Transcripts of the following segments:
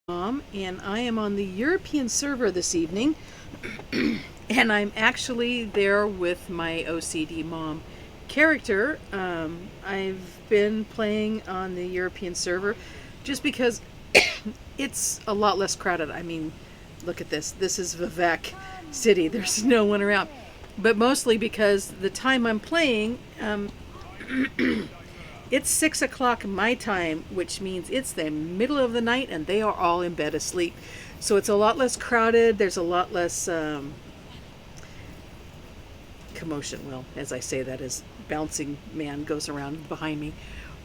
And I am on the European server this evening, and I'm actually there with my OCD mom character. I've been playing on the European server just because it's a lot less crowded. I mean, look at this. This is Vivek City. There's no one around. But mostly because the time I'm playing, it's 6 o'clock my time, which means it's the middle of the night and they are all in bed asleep. So it's a lot less crowded. There's a lot less commotion. Well, as I say that, as bouncing man goes around behind me.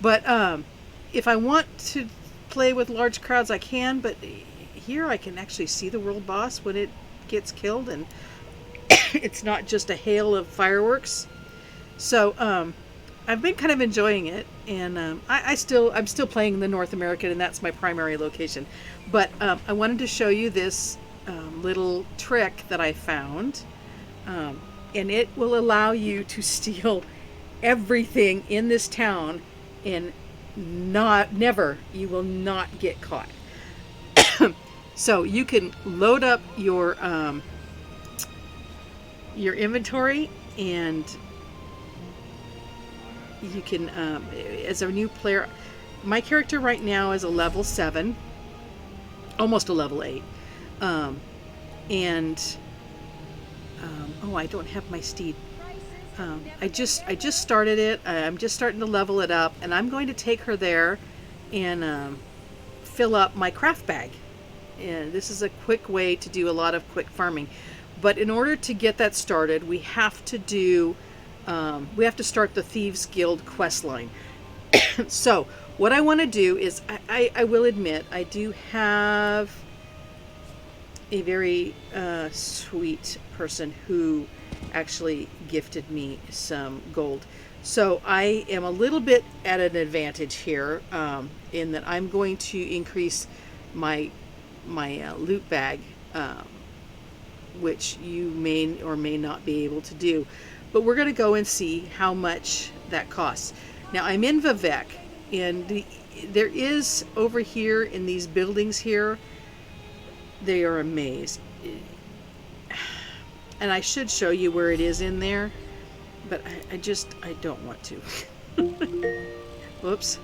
But if I want to play with large crowds, I can. But here I can actually see the world boss when it gets killed, and it's not just a hail of fireworks. So I've been kind of enjoying it, and I'm still playing the North American, and that's my primary location. But I wanted to show you this little trick that I found, and it will allow you to steal everything in this town, and you will not get caught. So you can load up your inventory, and you can, as a new player, my character right now is a level 7, almost a level 8. Oh, I don't have my steed. I just started it. I'm just starting to level it up, and I'm going to take her there and fill up my craft bag. And this is a quick way to do a lot of quick farming. But in order to get that started, we have to start the Thieves Guild quest line. So what I want to do is, I will admit, I do have a very sweet person who actually gifted me some gold. So I am a little bit at an advantage here, in that I'm going to increase my loot bag, which you may or may not be able to do. But we're going to go and see how much that costs. Now, I'm in Vivek, and there is over here in these buildings here, they are a maze. And I should show you where it is in there, but I don't want to. Whoops.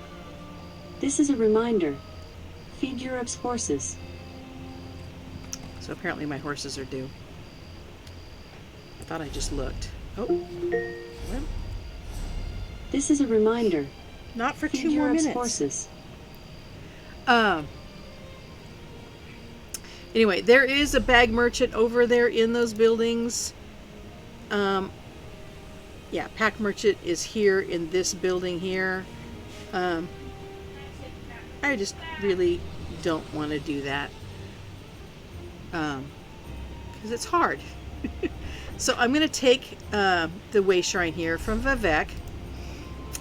This is a reminder. Feed Europe's horses. So apparently my horses are due. I thought I just looked. Oh, what? This is a reminder. Not for Feed 2 more Europe's minutes. horses. Anyway, there is a bag merchant over there in those buildings. Yeah, pack merchant is here in this building here. I just really don't want to do that, because it's hard. So I'm going to take the way shrine here from Vivek,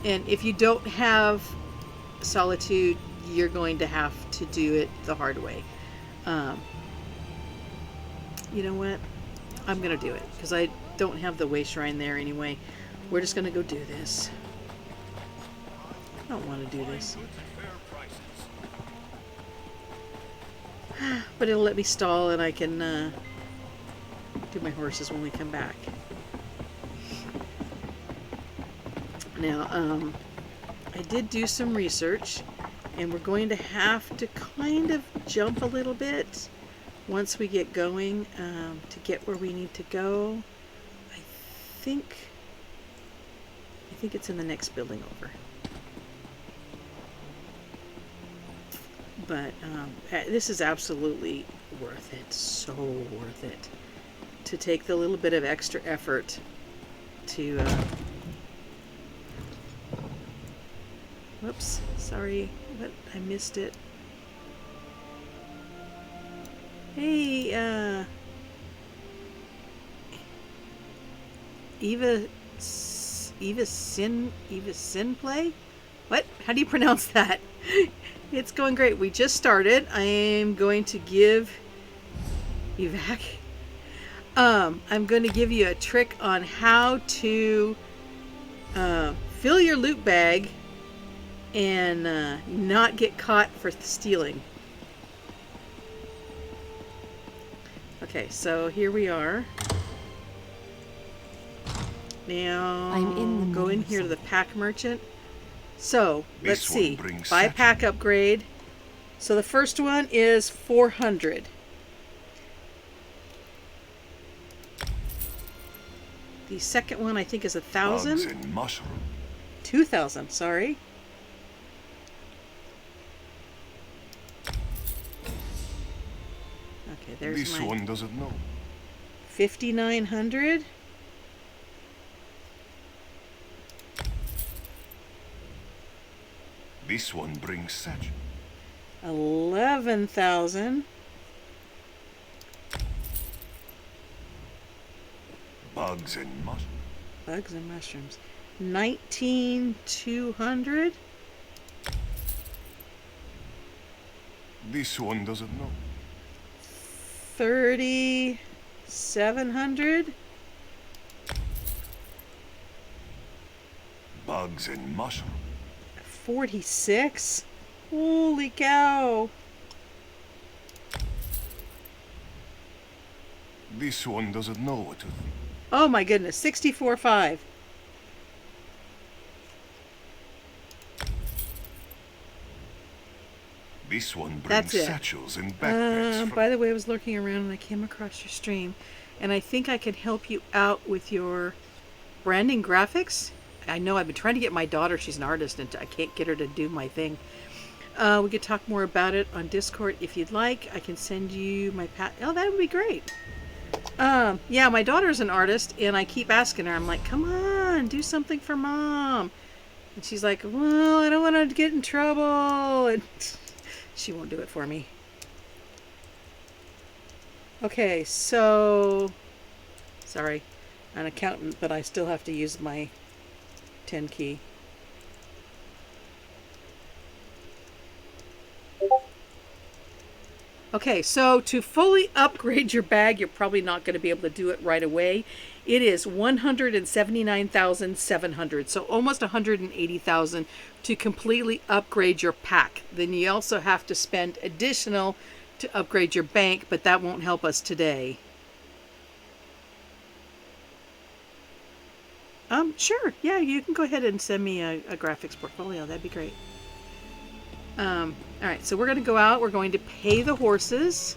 and if you don't have Solitude, you're going to have to do it the hard way. You know what? I'm going to do it, because I don't have the way shrine there anyway. We're just going to go do this. I don't want to do this. But it'll let me stall, and I can do my horses when we come back. Now, I did do some research, and we're going to have to kind of jump a little bit once we get going, to get where we need to go. I think it's in the next building over. But this is absolutely worth it. So worth it to take the little bit of extra effort to whoops, sorry, but I missed it. Hey, Eva Sin play? What? How do you pronounce that? It's going great. We just started. I am going to give you back. I'm going to give you a trick on how to fill your loot bag and not get caught for stealing. Okay, so here we are. Now, I'm in the go in middle of here to the something. pack merchant. So, let's This one see. brings Buy satchel. pack upgrade. So the first one is 400. The second one I think is Bugs 1,000. and mushroom. 2,000, sorry. Okay, there's This my one doesn't know. 5,900. This one brings satchel. 11,000. Bugs and mushroom. Bugs and mushrooms. 19,200. This one doesn't know. 3,700. Bugs and mushroom. 46. Holy cow. This one doesn't know what to think. Oh my goodness, 64.5. This one That's brings it. satchels and backpacks. By the way, I was lurking around and I came across your stream, and I think I can help you out with your branding graphics. I know I've been trying to get my daughter, she's an artist, and I can't get her to do my thing. We could talk more about it on Discord if you'd like. I can send you my Oh, that would be great. Yeah, my daughter's an artist, and I keep asking her, I'm like, come on, do something for mom. And she's like, well, I don't want to get in trouble. And she won't do it for me. Okay, so, sorry, an accountant, but I still have to use my 10 key. Okay, so to fully upgrade your bag, you're probably not going to be able to do it right away. It is 179,700, so almost 180,000 to completely upgrade your pack. Then you also have to spend additional to upgrade your bank, but that won't help us today. Sure, yeah, you can go ahead and send me a graphics portfolio. That'd be great. All right, so we're going to go out. We're going to pay the horses.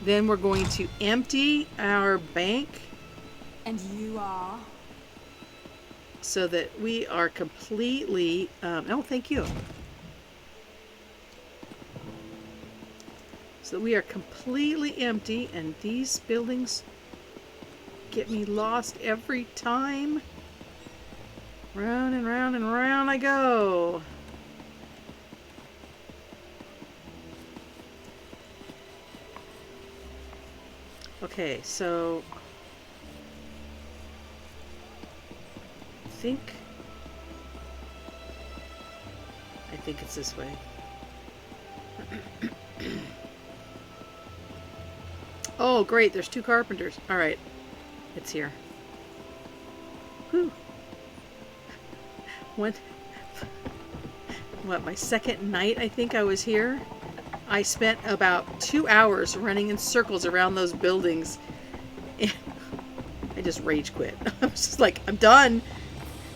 Then we're going to empty our bank And you are? so that we are completely... oh, thank you. So that we are completely empty, and these buildings get me lost every time. Round and round and round I go. Okay, so I think it's this way. Oh, great, there's 2 carpenters. All right, it's here. Whew. What, my second night I think I was here? I spent about 2 hours running in circles around those buildings. And I just rage quit. I was just like, I'm done.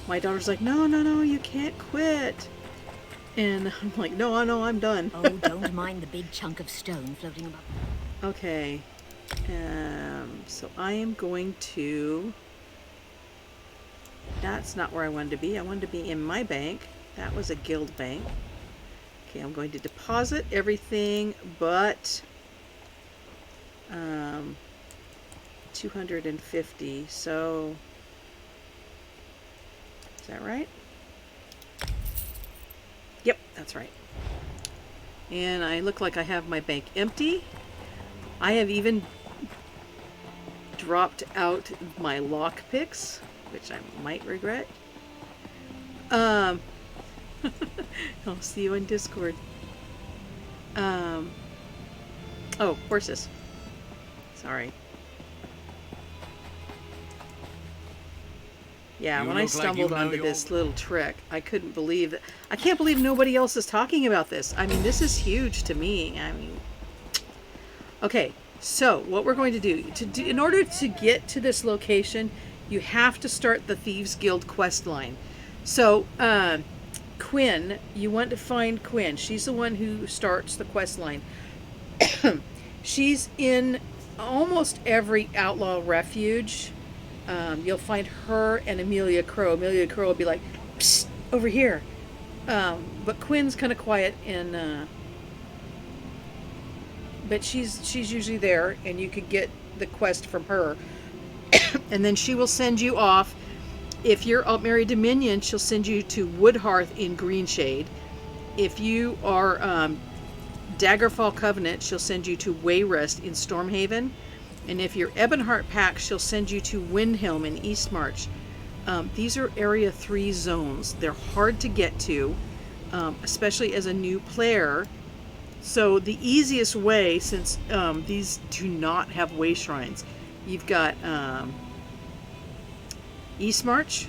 My daughter's like, no, you can't quit. And I'm like, no, I'm done. Oh, don't mind the big chunk of stone floating above. Okay. So I am going to... That's not where I wanted to be. I wanted to be in my bank. That was a guild bank. Okay, I'm going to deposit everything but 250. So is that right? Yep, that's right. And I look like I have my bank empty. I have even dropped out my lock picks, which I might regret. I'll see you in Discord. Oh, horses. Sorry. Yeah, You when I look like stumbled you know onto your- this little trick, I couldn't believe that. I can't believe nobody else is talking about this. I mean, this is huge to me. I mean, okay, So what we're going to do, in order to get to this location, you have to start the Thieves Guild quest line. So Quinn, you want to find Quinn. She's the one who starts the quest line. She's in almost every outlaw refuge. You'll find her and Amelia Crow. Amelia Crow will be like, psst, over here. But Quinn's kind of quiet, and but she's usually there, and you could get the quest from her. And then she will send you off. If you're Altmary Dominion, she'll send you to Woodhearth in Greenshade. If you are Daggerfall Covenant, she'll send you to Wayrest in Stormhaven. And if you're Ebonheart Pack, she'll send you to Windhelm in Eastmarch. These are Area 3 zones. They're hard to get to, especially as a new player. So the easiest way, since these do not have way shrines, you've got Eastmarch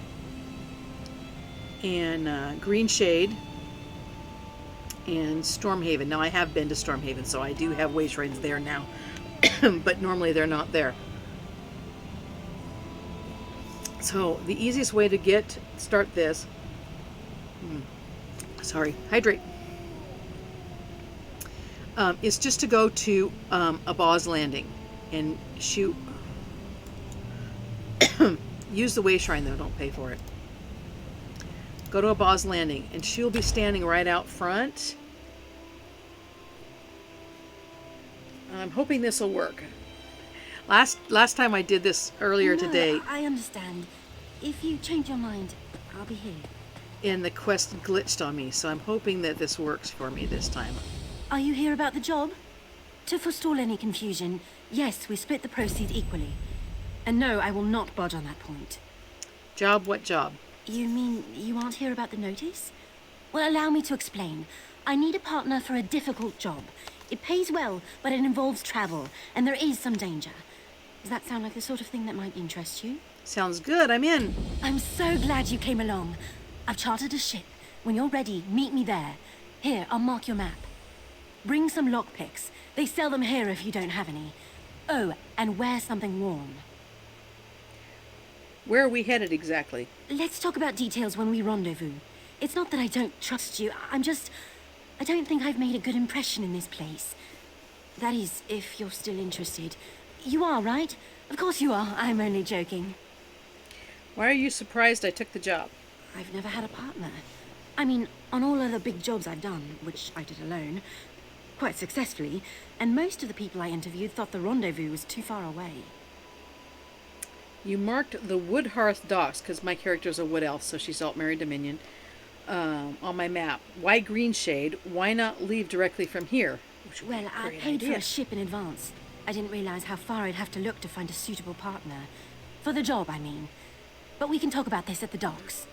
and Greenshade and Stormhaven. Now I have been to Stormhaven, so I do have way shrines there now. But normally they're not there. So the easiest way to start this, hydrate, is just to go to Abaw's Landing and shoot. Use the way shrine though, don't pay for it. Go to Abaw's Landing and she'll be standing right out front. I'm hoping this will work. Last time I did this earlier today. I understand. If you change your mind, I'll be here. And the quest glitched on me, so I'm hoping that this works for me this time. Are you here about the job? To forestall any confusion, yes, we split the proceeds equally. And no, I will not budge on that point. Job? What job? You mean you aren't here about the notice? Well, allow me to explain. I need a partner for a difficult job. It pays well, but it involves travel, and there is some danger. Does that sound like the sort of thing that might interest you? Sounds good. I'm in. I'm so glad you came along. I've chartered a ship. When you're ready, meet me there. Here, I'll mark your map. Bring some lockpicks. They sell them here if you don't have any. Oh, and wear something warm. Where are we headed exactly? Let's talk about details when we rendezvous. It's not that I don't trust you. I don't think I've made a good impression in this place. That is, if you're still interested. You are, right? Of course you are. I'm only joking. Why are you surprised I took the job? I've never had a partner. I mean, on all other big jobs I've done, which I did alone, quite successfully, and most of the people I interviewed thought the rendezvous was too far away. You marked the Woodhearth docks, because my character's a wood elf, so she's Altmary Dominion, on my map. Why Greenshade? Why not leave directly from here? Well, I paid for a ship in advance. I didn't realize how far I'd have to look to find a suitable partner. For the job, I mean. But we can talk about this at the docks.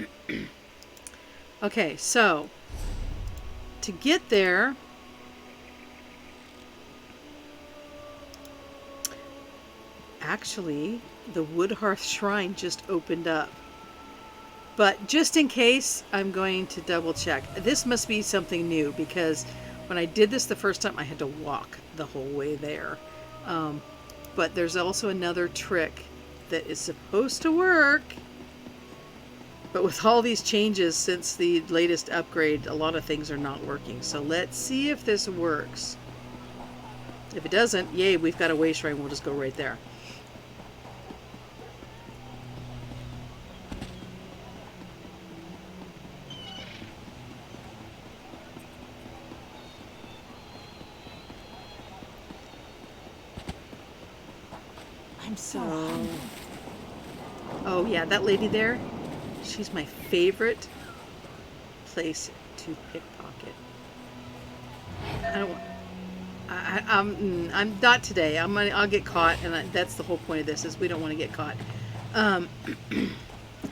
Okay, so to get there, actually, the Woodhearth Shrine just opened up. But just in case, I'm going to double check. This must be something new, because when I did this the first time, I had to walk the whole way there. But there's also another trick that is supposed to work. But with all these changes since the latest upgrade, a lot of things are not working. So let's see if this works. If it doesn't, yay, we've got a way shrine. We'll just go right there. I'm so Oh yeah, that lady there, she's my favorite place to pickpocket. I'm not today. I'll get caught, and that's the whole point of this, is we don't want to get caught.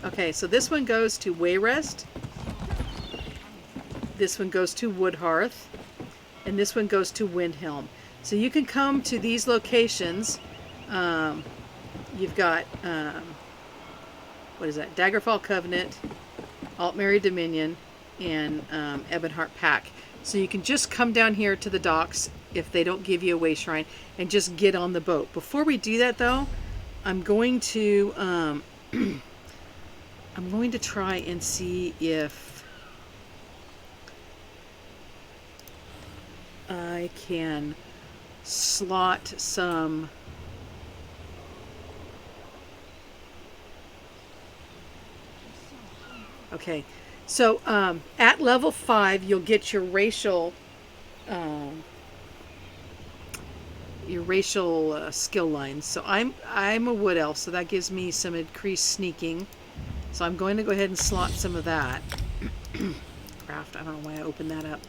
Okay, so this one goes to Wayrest. This one goes to Woodhearth, and this one goes to Windhelm. So you can come to these locations. You've got what is that? Daggerfall Covenant, Altmary Dominion, and Ebonheart Pack. So you can just come down here to the docks if they don't give you a way shrine, and just get on the boat. Before we do that, though, I'm going to I'm going to try and see if I can slot some okay. So at level 5 you'll get your racial skill lines. So I'm a wood elf, so that gives me some increased sneaking. So I'm going to go ahead and slot some of that. Craft, I don't know why I opened that up.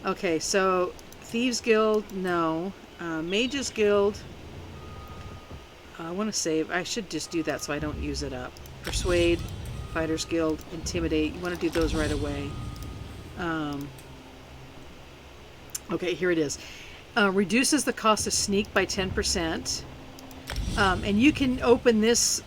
Okay, so Thieves Guild, no. Mages Guild, I want to save. I should just do that so I don't use it up. Persuade, Fighters Guild, Intimidate. You want to do those right away. Okay, here it is. Reduces the cost of sneak by 10%. And you can open this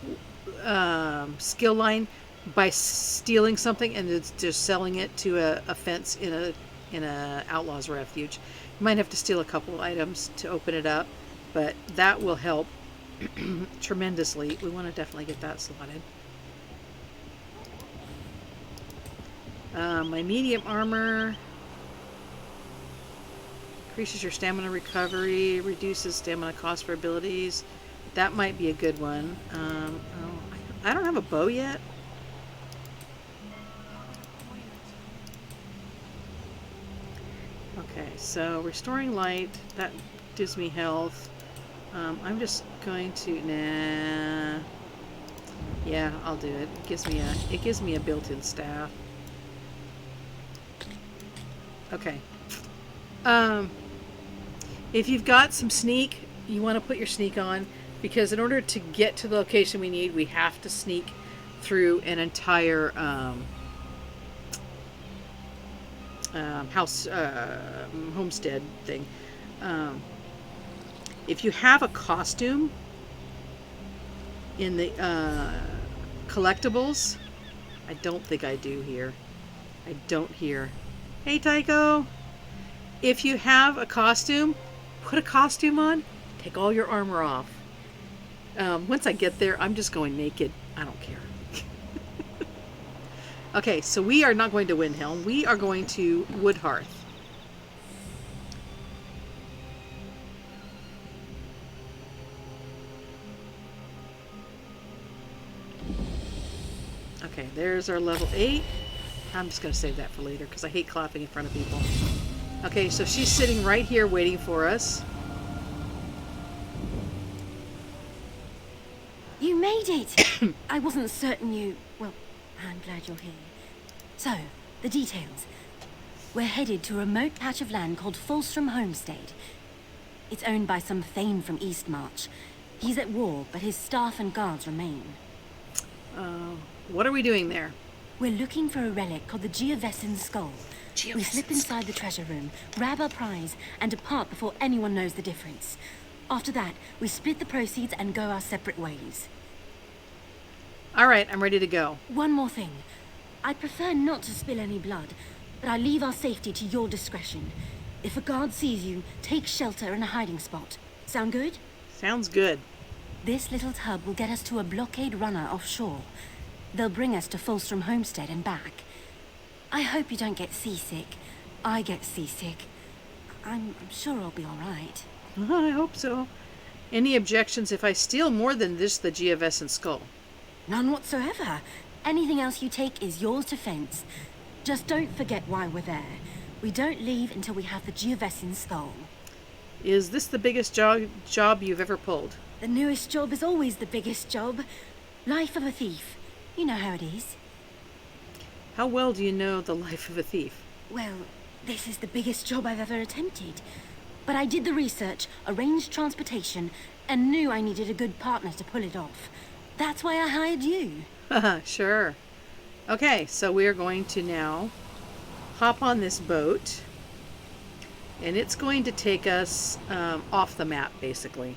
skill line by stealing something and it's just selling it to a fence in a outlaw's refuge. You might have to steal a couple items to open it up, but that will help tremendously. We want to definitely get that slotted. My medium armor increases your stamina recovery, reduces stamina cost for abilities. That might be a good one. I don't have a bow yet. Okay, so restoring light, that gives me health. I'm just going to, nah. Yeah, I'll do it. It gives me a built-in staff. Okay. If you've got some sneak, you want to put your sneak on, because in order to get to the location we need, we have to sneak through an entire house homestead thing. If you have a costume in the collectibles, I don't think I do here. I don't here. Hey Tycho! If you have a costume, put a costume on, take all your armor off. Once I get there, I'm just going naked. I don't care. Okay, so we are not going to Windhelm. We are going to Woodhearth. Okay, there's our level 8. I'm just going to save that for later because I hate clapping in front of people. Okay, so she's sitting right here waiting for us. You made it! I wasn't certain you... Well, I'm glad you're here. So, the details. We're headed to a remote patch of land called Fulstrom Homestead. It's owned by some Thane from Eastmarch. He's at war, but his staff and guards remain. What are we doing there? We're looking for a relic called the Geovessan Skull. We slip inside the treasure room, grab our prize, and depart before anyone knows the difference. After that, we split the proceeds and go our separate ways. All right, I'm ready to go. One more thing. I'd prefer not to spill any blood, but I leave our safety to your discretion. If a guard sees you, take shelter in a hiding spot. Sound good? Sounds good. This little tub will get us to a blockade runner offshore. They'll bring us to Fulstrom Homestead and back. I hope you don't get seasick. I get seasick. I'm sure I'll be all right. I hope so. Any objections if I steal more than this, the Geovessan Skull? None whatsoever. Anything else you take is yours to fence. Just don't forget why we're there. We don't leave until we have the Geovessan Skull. Is this the biggest job you've ever pulled? The newest job is always the biggest job. Life of a thief. You know how it is. How well do you know the life of a thief? Well, this is the biggest job I've ever attempted. But I did the research, arranged transportation, and knew I needed a good partner to pull it off. That's why I hired you. Sure. Okay, so we are going to now hop on this boat. And it's going to take us off the map, basically.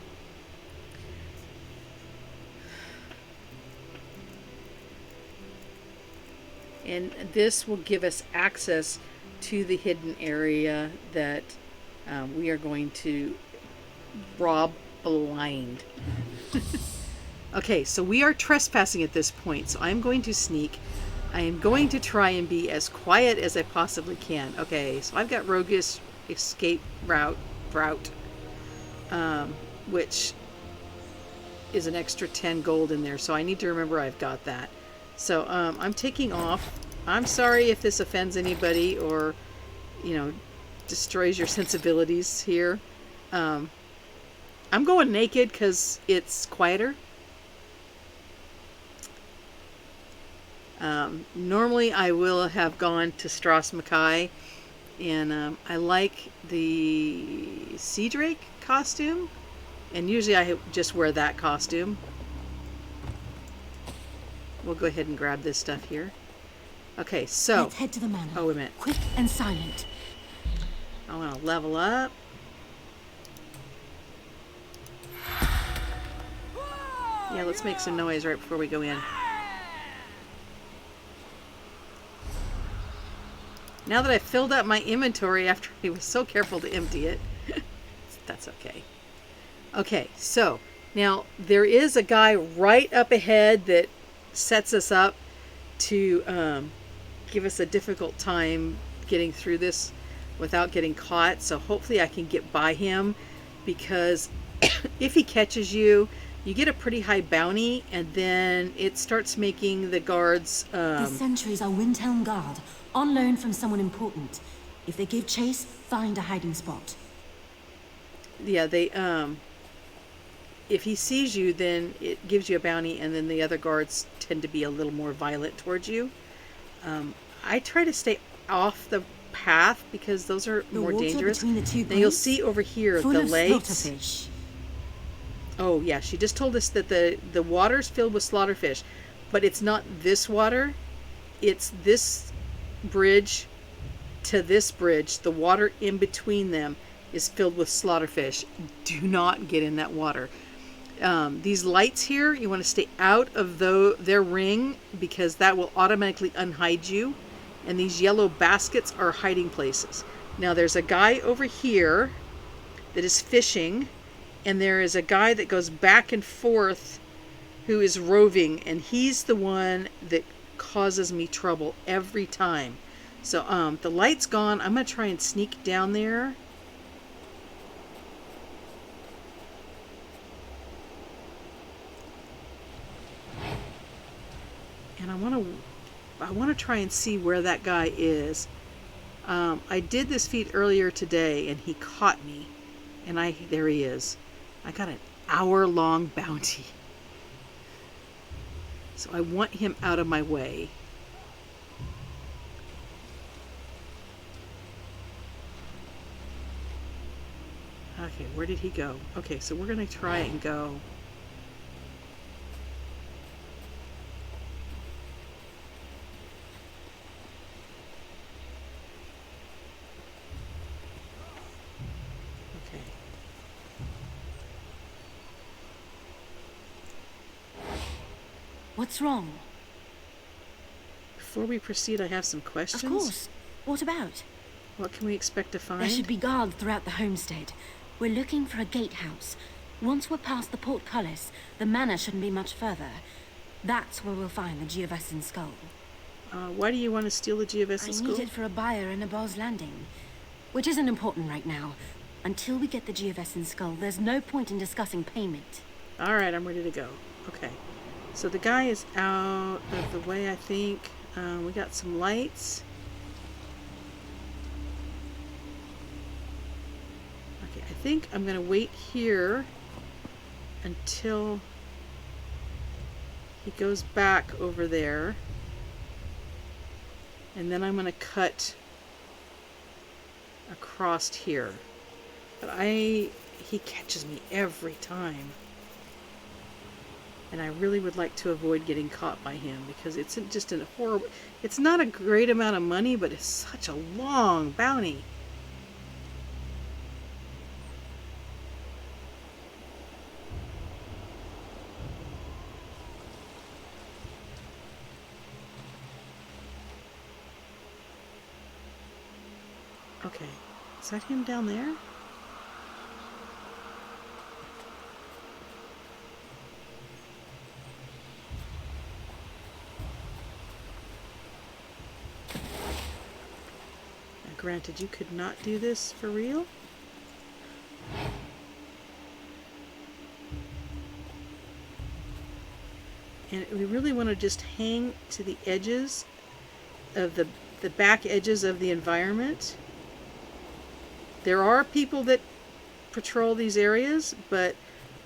And this will give us access to the hidden area that We are going to rob blind. Okay, so we are trespassing at this point, so I'm going to sneak. I am going to try and be as quiet as I possibly can. Okay, so I've got roguish escape route, which is an extra 10 gold in there, so I need to remember I've got that. So I'm taking off. I'm sorry if this offends anybody or, destroys your sensibilities here. I'm going naked because it's quieter. Normally I will have gone to Strass Mackay, and I like the Sea Drake costume, and usually I just wear that costume. We'll go ahead and grab this stuff here. Okay, so Let's head to the manor. Oh, wait a minute. Quick and silent. I want to level up. Yeah, let's make some noise right before we go in. Now that I've filled up my inventory after I was so careful to empty it, that's okay. Okay, so now there is a guy right up ahead that sets us up to give us a difficult time getting through this without getting caught. So hopefully I can get by him, because if he catches you, you get a pretty high bounty, and then it starts making the guards... The sentries are Windhelm Guard, on loan from someone important. If they give chase, find a hiding spot. Yeah, they... if he sees you, then it gives you a bounty, and then the other guards tend to be a little more violent towards you. I try to stay off the path because those are more dangerous. Between the two Now you'll points, see over here full the of lakes. slaughterfish. Oh yeah, she just told us that the water's filled with slaughterfish, but it's not this water. It's this bridge to this bridge. The water in between them is filled with slaughterfish. Do not get in that water. These lights here, you want to stay out of their ring, because that will automatically unhide you. And these yellow baskets are hiding places. Now there's a guy over here that is fishing, and there is a guy that goes back and forth who is roving, and he's the one that causes me trouble every time. So the light's gone. I'm going to try and sneak down there. And I want to try and see where that guy is. I did this feat earlier today, and he caught me. And there he is. I got an hour-long bounty. So I want him out of my way. Okay, where did he go? Okay, so we're going to try and go. Okay. What's wrong? Before we proceed, I have some questions. Of course. What about? What can we expect to find? There should be guards throughout the homestead. We're looking for a gatehouse. Once we're past the portcullis, the manor shouldn't be much further. That's where we'll find the Geovessan skull. Why do you want to steal the Geovessan I skull? need it for a buyer in a Boz landing, which isn't important right now. Until we get the Geovessan skull, there's no point in discussing payment. All right, I'm ready to go. Okay. So the guy is out of the way, I think. We got some lights. Okay, I think I'm going to wait here until he goes back over there. And then I'm going to cut across here. But he catches me every time. And I really would like to avoid getting caught by him, because it's just a horrible... It's not a great amount of money, but it's such a long bounty. Okay. Is that him down there? granted, you could not do this for real. And we really want to just hang to the edges of the back edges of the environment. There are people that patrol these areas, but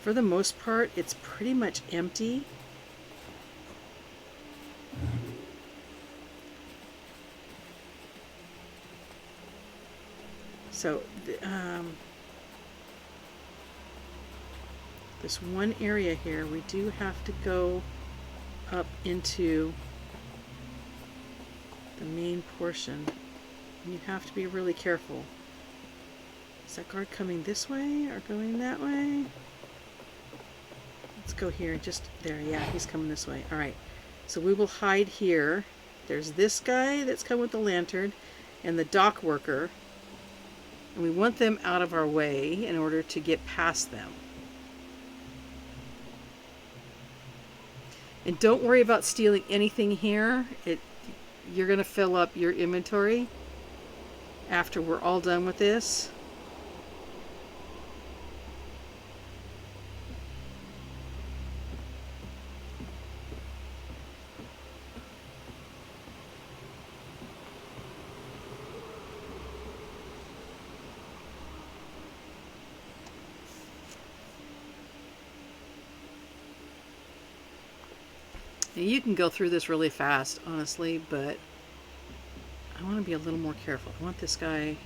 for the most part, it's pretty much empty. So, this one area here, we do have to go up into the main portion. And you have to be really careful. Is that guard coming this way or going that way? Let's go here. Just there. Yeah, he's coming this way. All right. So we will hide here. There's this guy that's come with the lantern and the dock worker. And we want them out of our way in order to get past them. And don't worry about stealing anything here. You're going to fill up your inventory after we're all done with this. You can go through this really fast, honestly, but I want to be a little more careful. I want this guy...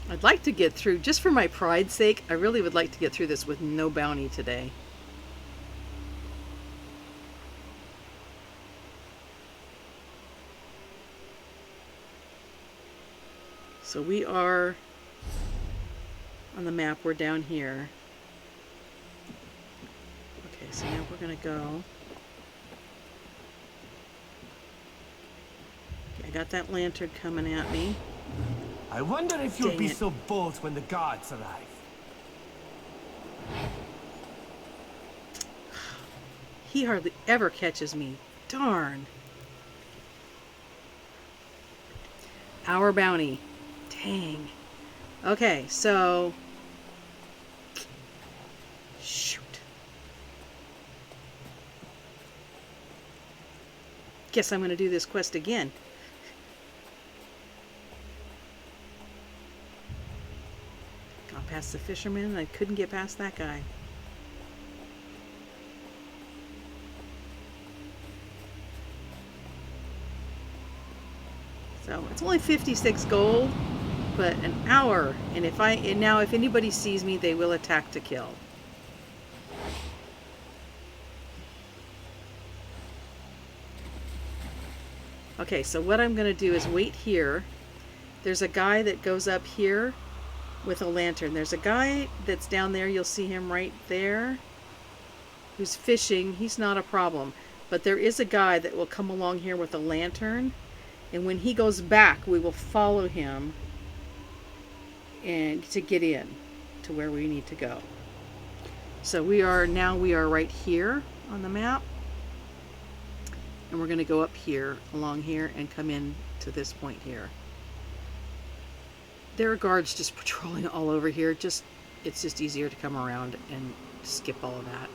I'd like to get through, just for my pride's sake, I really would like to get through this with no bounty today. So we are on the map, we're down here. Okay, so now we're going to go. Okay, I got that lantern coming at me. I wonder if you'll Dang be it. so bold when the guards arrive. He hardly ever catches me. Darn. Our bounty. Dang. Okay, so... Shoot. Guess I'm going to do this quest again. Got past the fisherman and I couldn't get past that guy. So it's only 56 gold, but an hour. And if anybody sees me, they will attack to kill. Okay, so what I'm going to do is wait here. There's a guy that goes up here with a lantern. There's a guy that's down there. You'll see him right there who's fishing. He's not a problem. But there is a guy that will come along here with a lantern. And when he goes back, we will follow him and to get in to where we need to go. So we are right here on the map. And we're going to go up here, along here, and come in to this point here. There are guards just patrolling all over here. It's just easier to come around and skip all of that.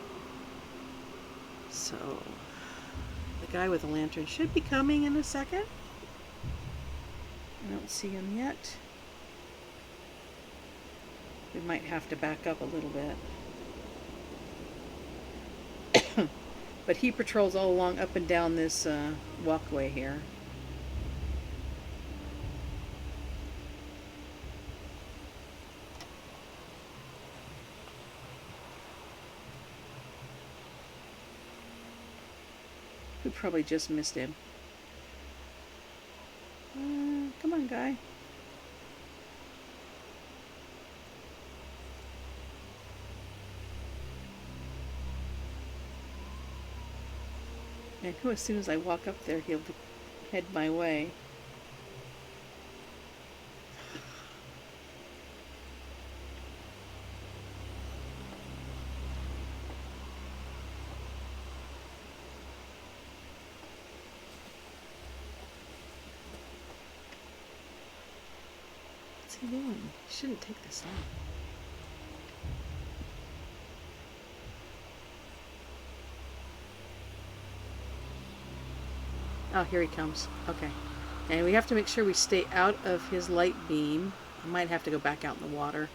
So, the guy with the lantern should be coming in a second. I don't see him yet. We might have to back up a little bit. But he patrols all along up and down this walkway here. We probably just missed him. Come on, guy. I know as soon as I walk up there, he'll head my way. he doing? He shouldn't take this long. Oh, here he comes. Okay. And we have to make sure we stay out of his light beam. I might have to go back out in the water.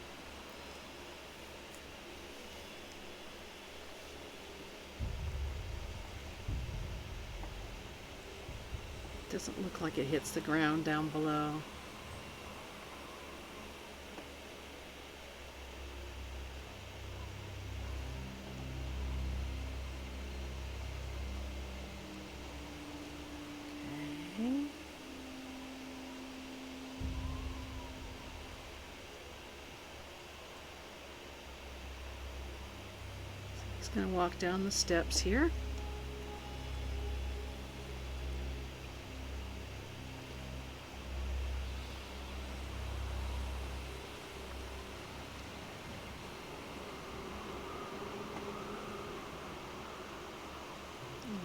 Doesn't look like it hits the ground down below. Okay. He's going to walk down the steps here.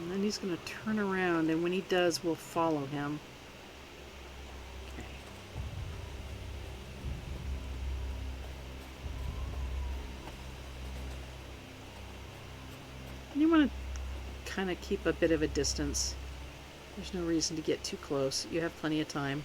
And then he's going to turn around, and when he does, we'll follow him. Okay. You want to kind of keep a bit of a distance. There's no reason to get too close. You have plenty of time.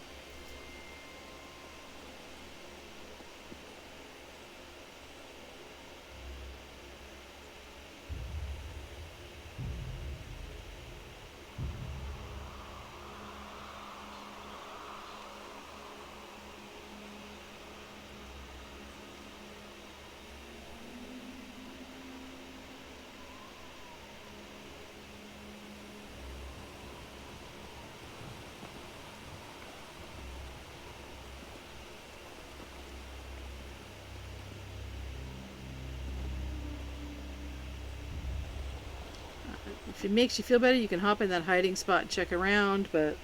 If it makes you feel better, you can hop in that hiding spot and check around, but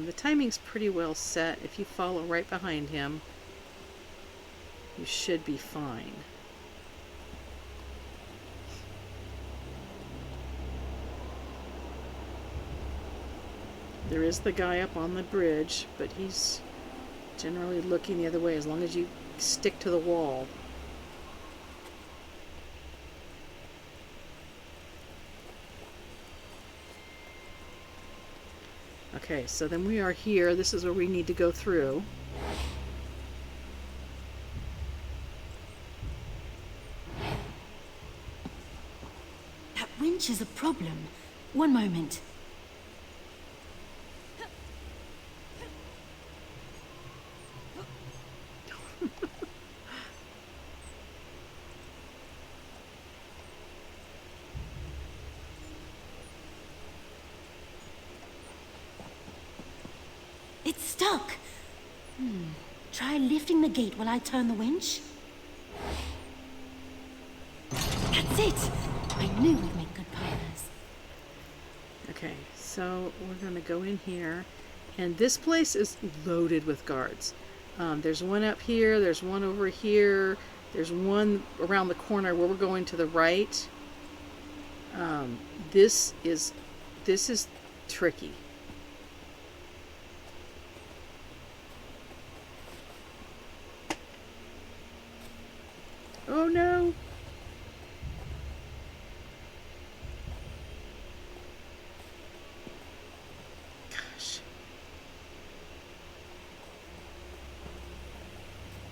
the timing's pretty well set. If you follow right behind him, you should be fine. There is the guy up on the bridge, but he's generally looking the other way as long as you stick to the wall. Okay, so then we are here. This is where we need to go through. That winch is a problem. One moment. It's stuck. Try lifting the gate while I turn the winch. That's it. I knew we'd make good partners. Okay, so we're going to go in here. And this place is loaded with guards. There's one up here. There's one over here. There's one around the corner where we're going to the right. This is tricky. Oh no! Gosh.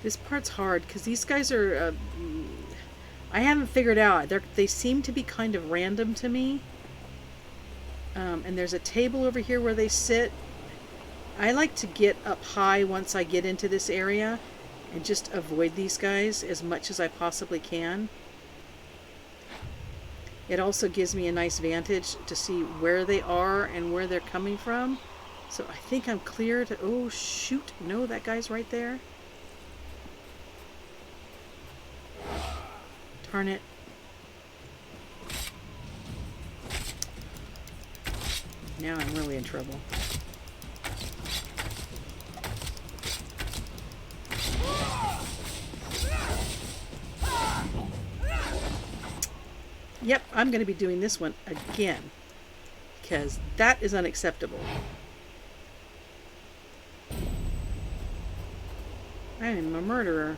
This part's hard because these guys are... I haven't figured out. They seem to be kind of random to me. And there's a table over here where they sit. I like to get up high once I get into this area and just avoid these guys as much as I possibly can. It also gives me a nice vantage to see where they are and where they're coming from. So I think I'm clear to... Oh, shoot. No, that guy's right there. Darn it. Now I'm really in trouble. Yep, I'm going to be doing this one again because that is unacceptable. I'm a murderer.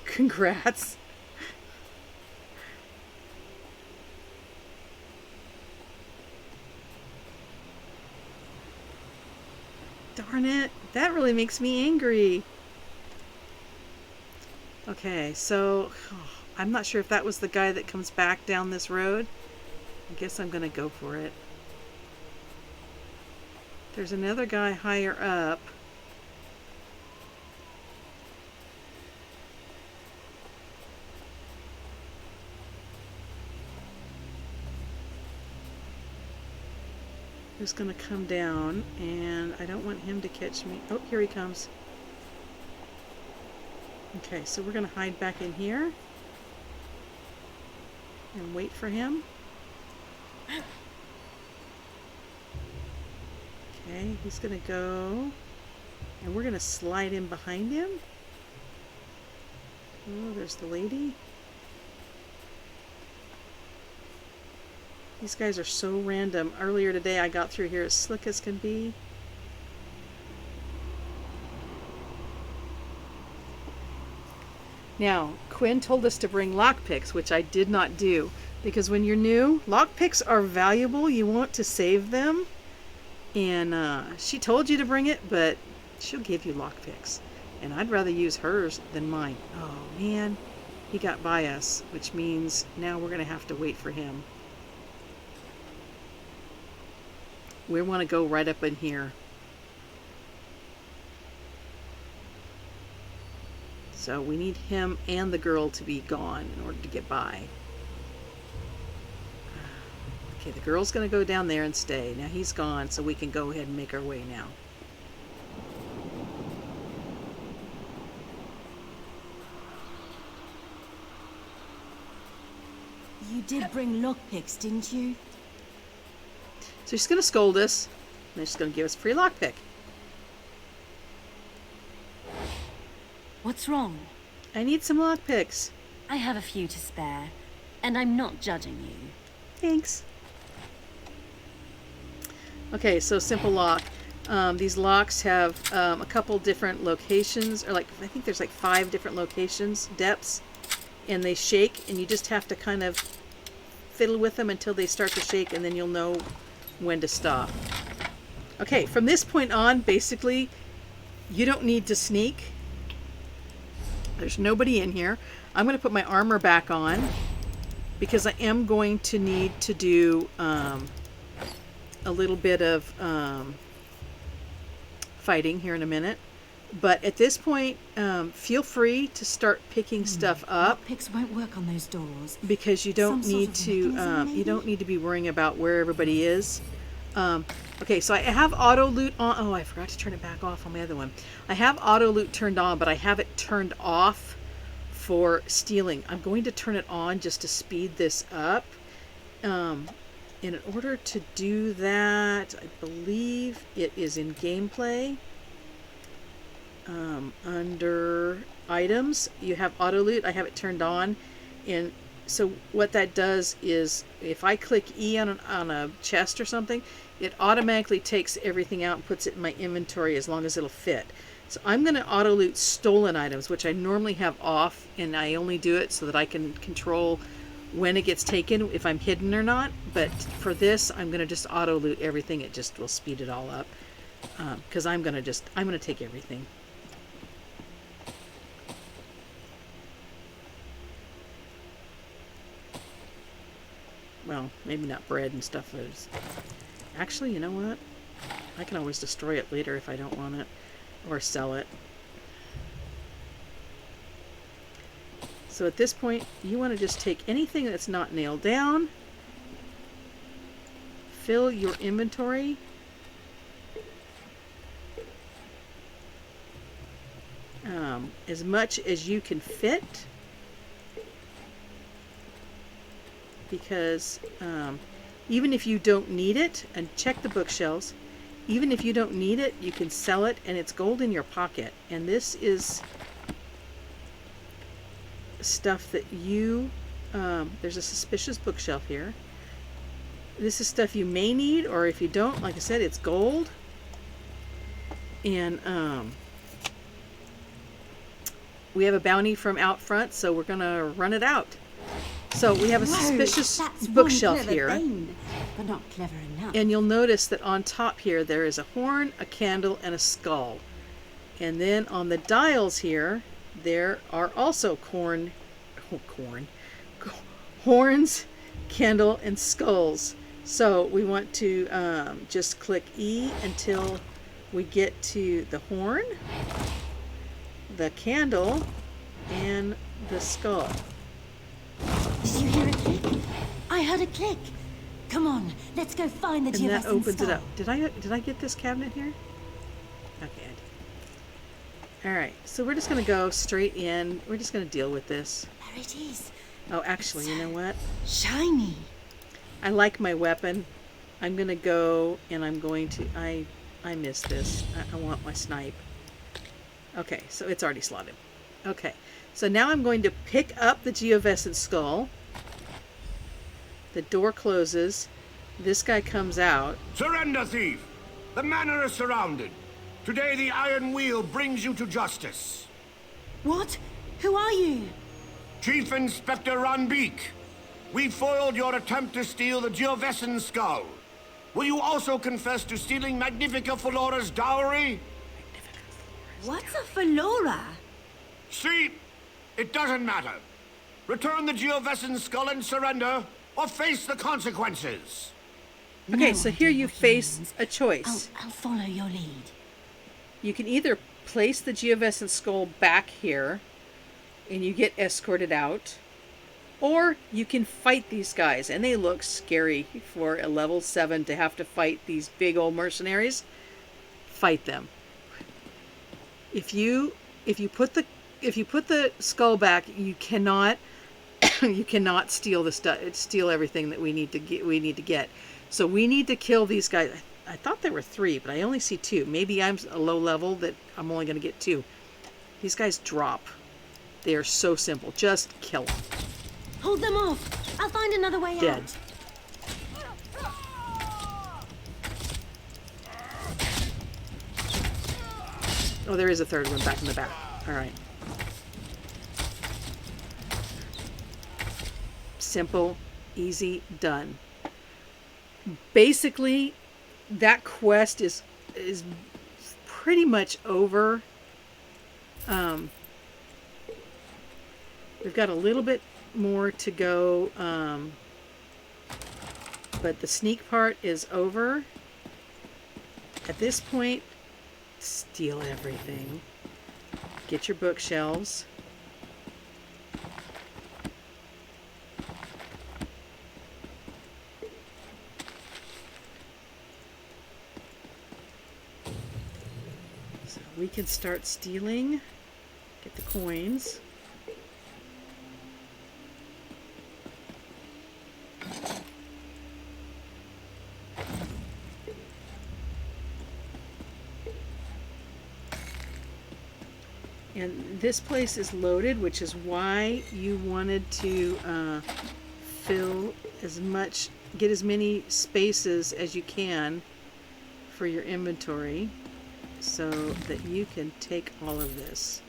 Congrats. Darn it. That really makes me angry. Okay, so I'm not sure if that was the guy that comes back down this road. I guess I'm going to go for it. There's another guy higher up. Who's going to come down, and I don't want him to catch me. Oh, here he comes. Okay, so we're going to hide back in here and wait for him. Okay, he's going to go, and we're going to slide in behind him. Oh, there's the lady. These guys are so random. Earlier today I got through here as slick as can be. Now, Quinn told us to bring lockpicks, which I did not do. Because when you're new, lockpicks are valuable. You want to save them. And she told you to bring it, but she'll give you lockpicks. And I'd rather use hers than mine. Oh man, he got by us, which means now we're going to have to wait for him. We want to go right up in here. So we need him and the girl to be gone in order to get by. Okay, the girl's going to go down there and stay. Now he's gone, so we can go ahead and make our way now. You did bring lockpicks, didn't you? So she's going to scold us, and then she's going to give us a free lockpick. What's wrong? I need some lockpicks. I have a few to spare, and I'm not judging you. Thanks. Okay, so simple lock. These locks have a couple different locations, or like I think there's like 5 different locations, depths, and they shake, and you just have to kind of fiddle with them until they start to shake, and then you'll know when to stop. Okay, from this point on, basically, you don't need to sneak. There's nobody in here. I'm going to put my armor back on because I am going to need to do a little bit of fighting here in a minute. But at this point, feel free to start picking stuff up. Lockpicks won't work on those doors. Because you don't Some sort need of to mechanism, you don't maybe? need to be worrying about where everybody is. Okay, so I have auto loot on. Oh, I forgot to turn it back off on my other one. I have auto loot turned on, but I have it turned off for stealing. I'm going to turn it on just to speed this up. In order to do that, I believe it is in gameplay. Under items, you have auto loot. I have it turned on, and so what that does is if I click E on a chest or something, it automatically takes everything out and puts it in my inventory as long as it'll fit. So I'm going to auto loot stolen items, which I normally have off, and I only do it so that I can control when it gets taken, if I'm hidden or not. But for this, I'm going to just auto loot everything. It just will speed it all up because I'm going to take everything. Well, maybe not bread and stuff. Actually, you know what? I can always destroy it later if I don't want it, or sell it. So at this point, you want to just take anything that's not nailed down, fill your inventory, as much as you can fit, because even if you don't need it, and check the bookshelves, even if you don't need it, you can sell it and it's gold in your pocket. And this is stuff that you, there's a suspicious bookshelf here. This is stuff you may need, or if you don't, like I said, it's gold. And we have a bounty from out front, so we're gonna run it out. So we have a suspicious bookshelf here. But not clever enough. And you'll notice that on top here there is a horn, a candle, and a skull. And then on the dials here, there are also horns, candle, and skulls. So we want to just click E until we get to the horn, the candle, and the skull. Did you hear a click? I heard a click. Come on, let's go find the And that Geovestan opens skull. it up. Did I get this cabinet here? Okay, I did. All right, so we're just gonna go straight in. We're just gonna deal with this. There it is. Oh, actually, you know what? Shiny. I like my weapon. I'm gonna go and I'm going to. I missed this. I want my snipe. Okay, so it's already slotted. Okay, so now I'm going to pick up the Geovestan skull. The door closes. This guy comes out. Surrender, thief! The manor is surrounded. Today the Iron Wheel brings you to justice. What? Who are you? Chief Inspector Ranbeek, we foiled your attempt to steal the Geovestan skull. Will you also confess to stealing Magnifica Felora's dowry? What's a Felora? See, it doesn't matter. Return the Geovestan skull and surrender, or face the consequences. Okay, No so idea here you what it face means. a choice. I'll follow your lead. You can either place the Geovestan skull back here and you get escorted out, or you can fight these guys, and they look scary for a level 7 to have to fight these big old mercenaries. Fight them. If you put the skull back, you cannot steal everything that we need to get. So we need to kill these guys. I thought there were 3, but I only see 2. Maybe I'm a low level that I'm only going to get 2. These guys drop. They are so simple. Just kill them. Hold them off. I'll find another way Dead. out. Oh, there is a third one back in the back. All right. Simple, easy, done. Basically, that quest is pretty much over. We've got a little bit more to go, but the sneak part is over. At this point, steal everything. Get your bookshelves. So we can start stealing. Get the coins. And this place is loaded, which is why you wanted to get as many spaces as you can for your inventory so that you can take all of this.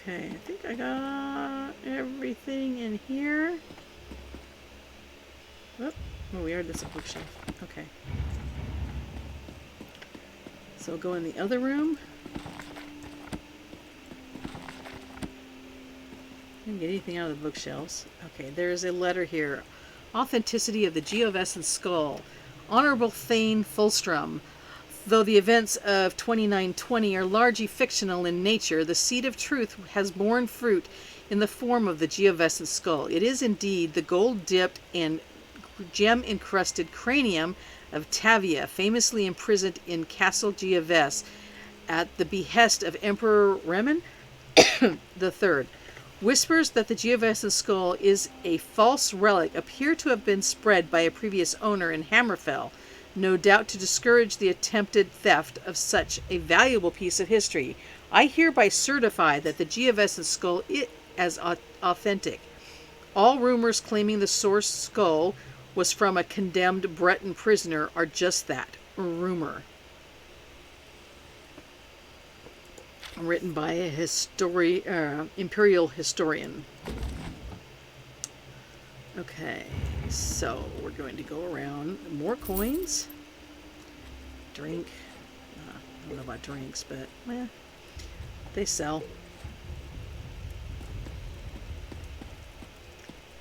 Okay, I think I got everything in here. Oh, we are this bookshelf. Okay. So we'll go in the other room. Didn't get anything out of the bookshelves. Okay, there's a letter here. Authenticity of the Geovestan skull. Honorable Thane Fulstrom. Though the events of 2920 are largely fictional in nature, the seed of truth has borne fruit in the form of the Geovescent skull. It is indeed the gold-dipped and gem-encrusted cranium of Tavia, famously imprisoned in Castle Geoves at the behest of Emperor Remen III. Whispers that the Geovescent skull is a false relic appear to have been spread by a previous owner in Hammerfell, no doubt to discourage the attempted theft of such a valuable piece of history. I hereby certify that the Geovescent skull is as authentic. All rumors claiming the source skull was from a condemned Breton prisoner are just that, a rumor. Written by a imperial historian. Okay, so we're going to go around. More coins. Drink. I don't know about drinks, but they sell.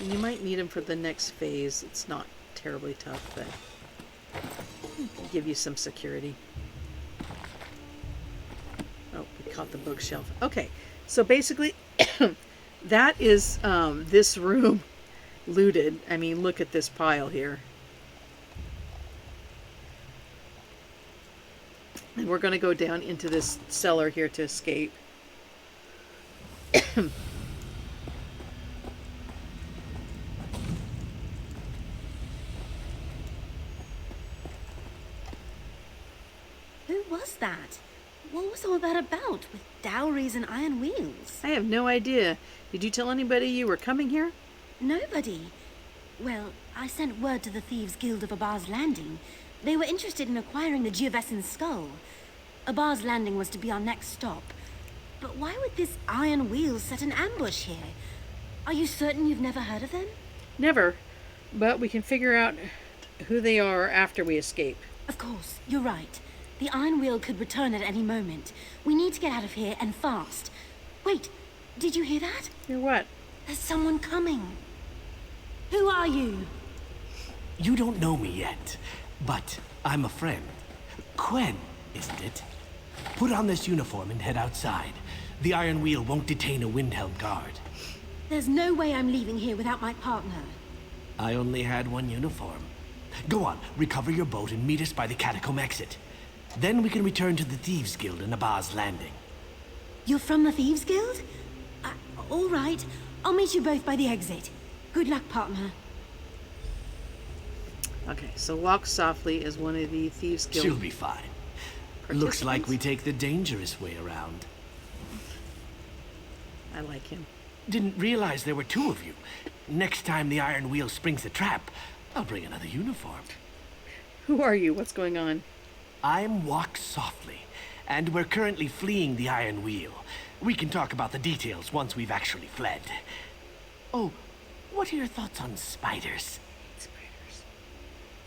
And you might need them for the next phase. It's not terribly tough, but give you some security. Oh, we caught the bookshelf. Okay, so basically, that is this room looted. I mean, look at this pile here. And we're going to go down into this cellar here to escape. Who was that? What was all that about, with dowries and iron wheels? I have no idea. Did you tell anybody you were coming here? Nobody. Well, I sent word to the Thieves' Guild of Abar's Landing. They were interested in acquiring the Geovescent skull. Abar's Landing was to be our next stop. But why would this iron wheel set an ambush here? Are you certain you've never heard of them? Never. But we can figure out who they are after we escape. Of course, you're right. The iron wheel could return at any moment. We need to get out of here, and fast. Wait, did you hear that? Hear what? There's someone coming. Who are you? You don't know me yet, but I'm a friend. Quen, isn't it? Put on this uniform and head outside. The iron wheel won't detain a Windhelm guard. There's no way I'm leaving here without my partner. I only had one uniform. Go on, recover your boat and meet us by the catacomb exit. Then we can return to the Thieves' Guild in Abar's Landing. You're from the Thieves' Guild? All right. I'll meet you both by the exit. Good luck, partner. Okay, so walk softly is one of the Thieves' Guild. She'll be fine. Looks like we take the dangerous way around. I like him. Didn't realize there were two of you. Next time the iron wheel springs a trap, I'll bring another uniform. Who are you? What's going on? I'm Walk Softly, and we're currently fleeing the iron wheel. We can talk about the details once we've actually fled. Oh, what are your thoughts on spiders? Spiders.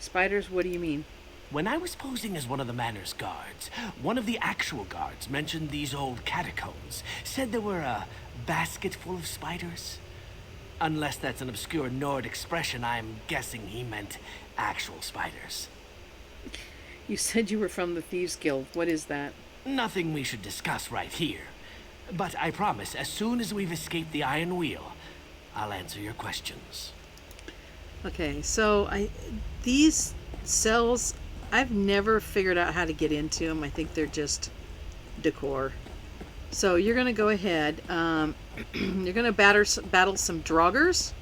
Spiders? What do you mean? When I was posing as one of the manor's guards, one of the actual guards mentioned these old catacombs, said there were a basket full of spiders. Unless that's an obscure Nord expression, I'm guessing he meant actual spiders. You said you were from the Thieves' Guild. What is that? Nothing we should discuss right here. But I promise, as soon as we've escaped the iron wheel, I'll answer your questions. Okay, so these cells, I've never figured out how to get into them. I think they're just decor. So you're going to go ahead. You're going to battle some draugrs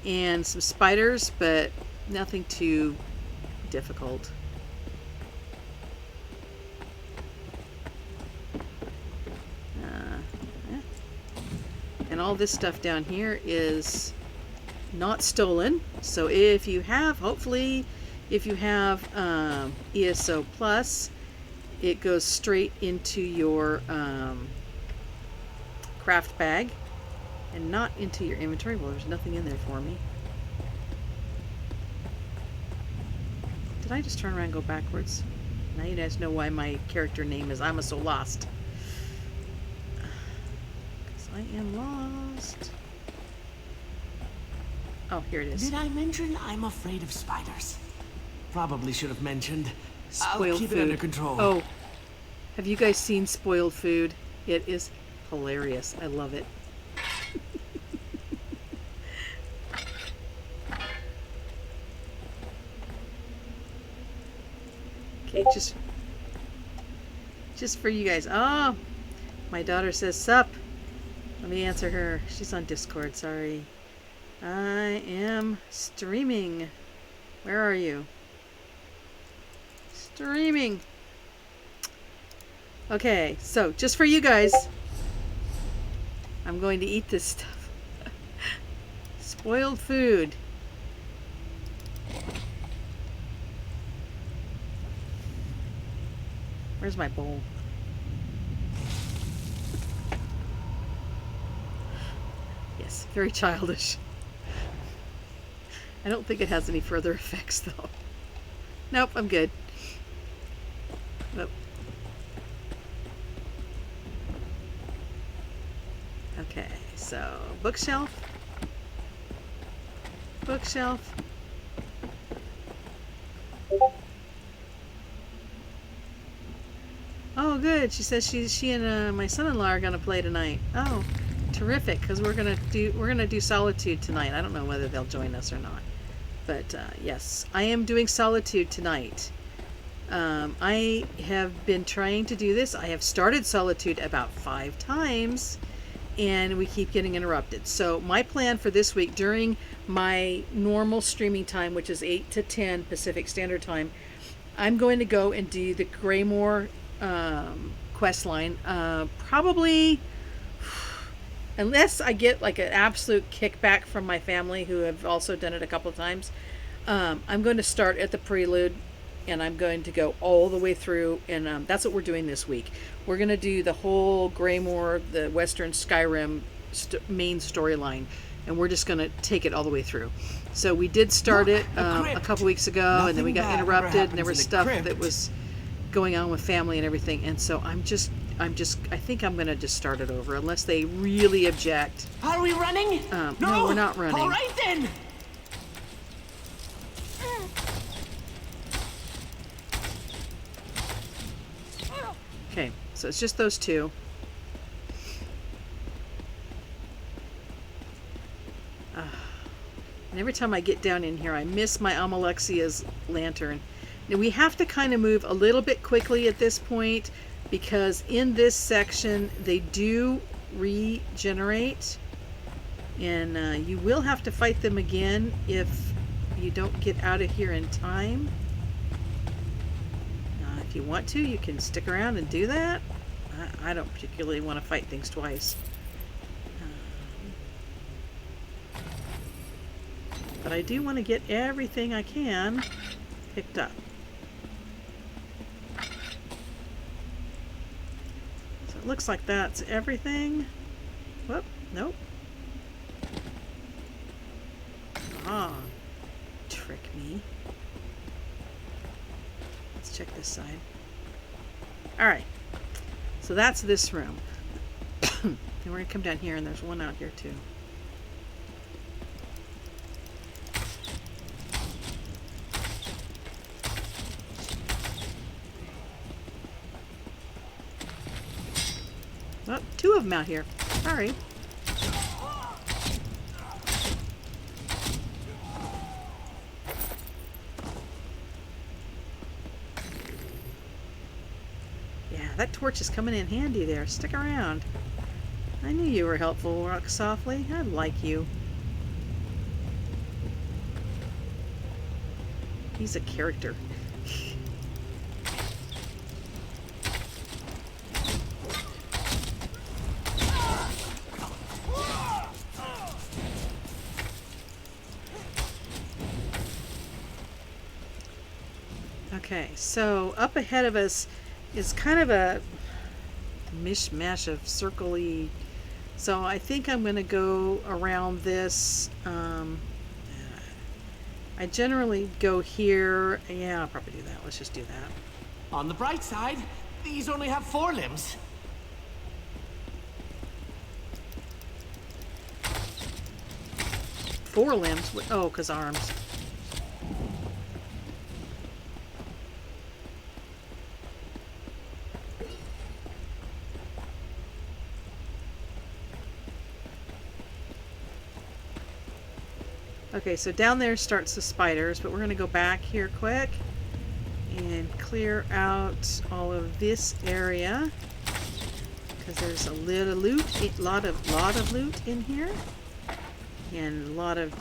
and some spiders, but nothing too difficult. And all this stuff down here is not stolen. So if you have, hopefully, if you have ESO Plus, it goes straight into your craft bag and not into your inventory. Well, there's nothing in there for me. Did I just turn around and go backwards? Now you guys know why my character name is I'm so lost. I am lost. Oh, here it is. Did I mention I'm afraid of spiders? Probably should have mentioned Spoiled keep food. it under control. Oh, have you guys seen Spoiled Food? It is hilarious. I love it. Okay, just for you guys. Oh, my daughter says sup. Let me answer her. She's on Discord, sorry. I am streaming. Where are you? Streaming. Okay, so just for you guys, I'm going to eat this stuff. Spoiled food. Where's my bowl? Yes, very childish. I don't think it has any further effects though. Nope, I'm good. Nope. Okay, so bookshelf. Bookshelf. Oh, good. She says she and my son-in-law are gonna play tonight. Oh, terrific! Because we're gonna do Solitude tonight. I don't know whether they'll join us or not, but yes, I am doing Solitude tonight. I have been trying to do this. I have started Solitude about 5 times, and we keep getting interrupted. So my plan for this week, during my normal streaming time, which is 8 to 10 Pacific Standard Time, I'm going to go and do the Greymore quest line. Probably, unless I get like an absolute kickback from my family who have also done it a couple of times, I'm going to start at the Prelude, and I'm going to go all the way through, and that's what we're doing this week. We're going to do the whole Greymore, the Western Skyrim main storyline, and we're just going to take it all the way through. So we did start it a couple weeks ago, and then we got interrupted, and there was stuff that was going on with family and everything, and so I think I'm going to just start it over, unless they really object. Are we running? No, we're not running. All right then. Okay, so it's just those two. And every time I get down in here, I miss my Amalexia's lantern. Now we have to kind of move a little bit quickly at this point, because in this section they do regenerate, and you will have to fight them again if you don't get out of here in time. If you want to, you can stick around and do that. I don't particularly want to fight things twice. But I do want to get everything I can picked up. So it looks like that's everything. Whoop, nope. Ah, trick me. Let's check this side. Alright, so that's this room. And we're going to come down here, and there's one out here too. Oh, 2 of them out here. Sorry. Yeah, that torch is coming in handy there. Stick around. I knew you were helpful, Rock Softly. I like you. He's a character. Okay, so up ahead of us is kind of a mishmash of circle-y. So I think I'm going to go around this. I generally go here. Yeah, I'll probably do that. Let's just do that. On the bright side, these only have 4 limbs. Four limbs? Oh, because arms. Okay, so down there starts the spiders, but we're going to go back here quick and clear out all of this area because there's a lot of loot in here, and a lot of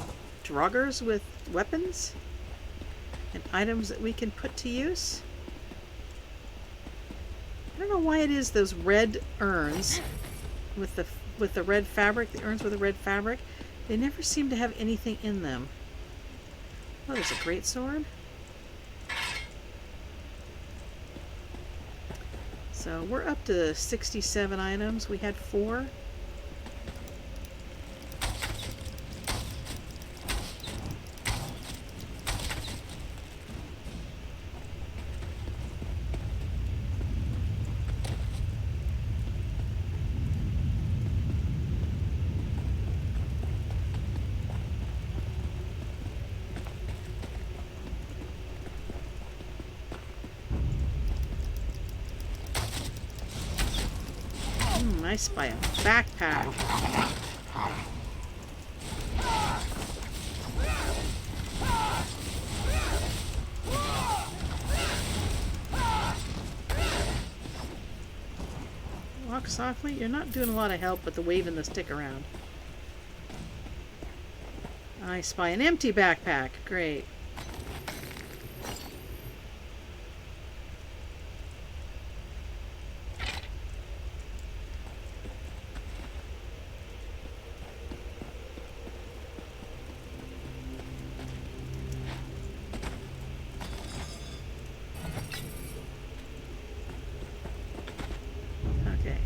draugrs with weapons and items that we can put to use. I don't know why it is those red urns with the red fabric, the urns with the red fabric, they never seem to have anything in them. Oh, there's a great sword. So we're up to 67 items. We had 4. I spy a backpack. Walk softly. You're not doing a lot of help with the waving the stick around. I spy an empty backpack. Great.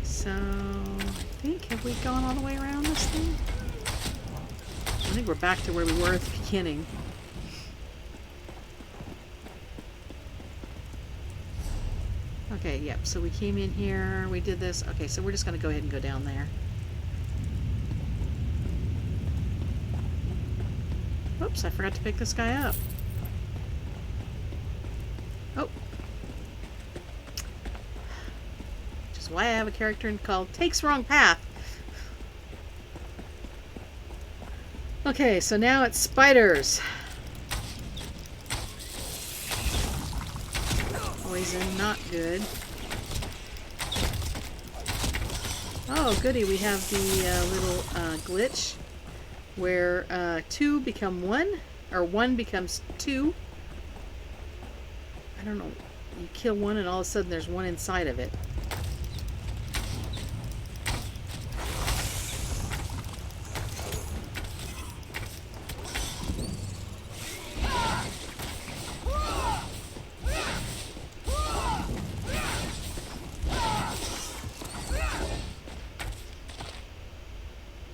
So, have we gone all the way around this thing? I think we're back to where we were at the beginning. Okay, yep, so we came in here, we did this. Okay, so we're just going to go ahead and go down there. Oops, I forgot to pick this guy up. Oh. Why I have a character called Takes Wrong Path. Okay, so now it's spiders. Poison, not good. Oh, goody, we have the little glitch where 2 become 1, or 1 becomes 2. I don't know. You kill 1 and all of a sudden there's 1 inside of it.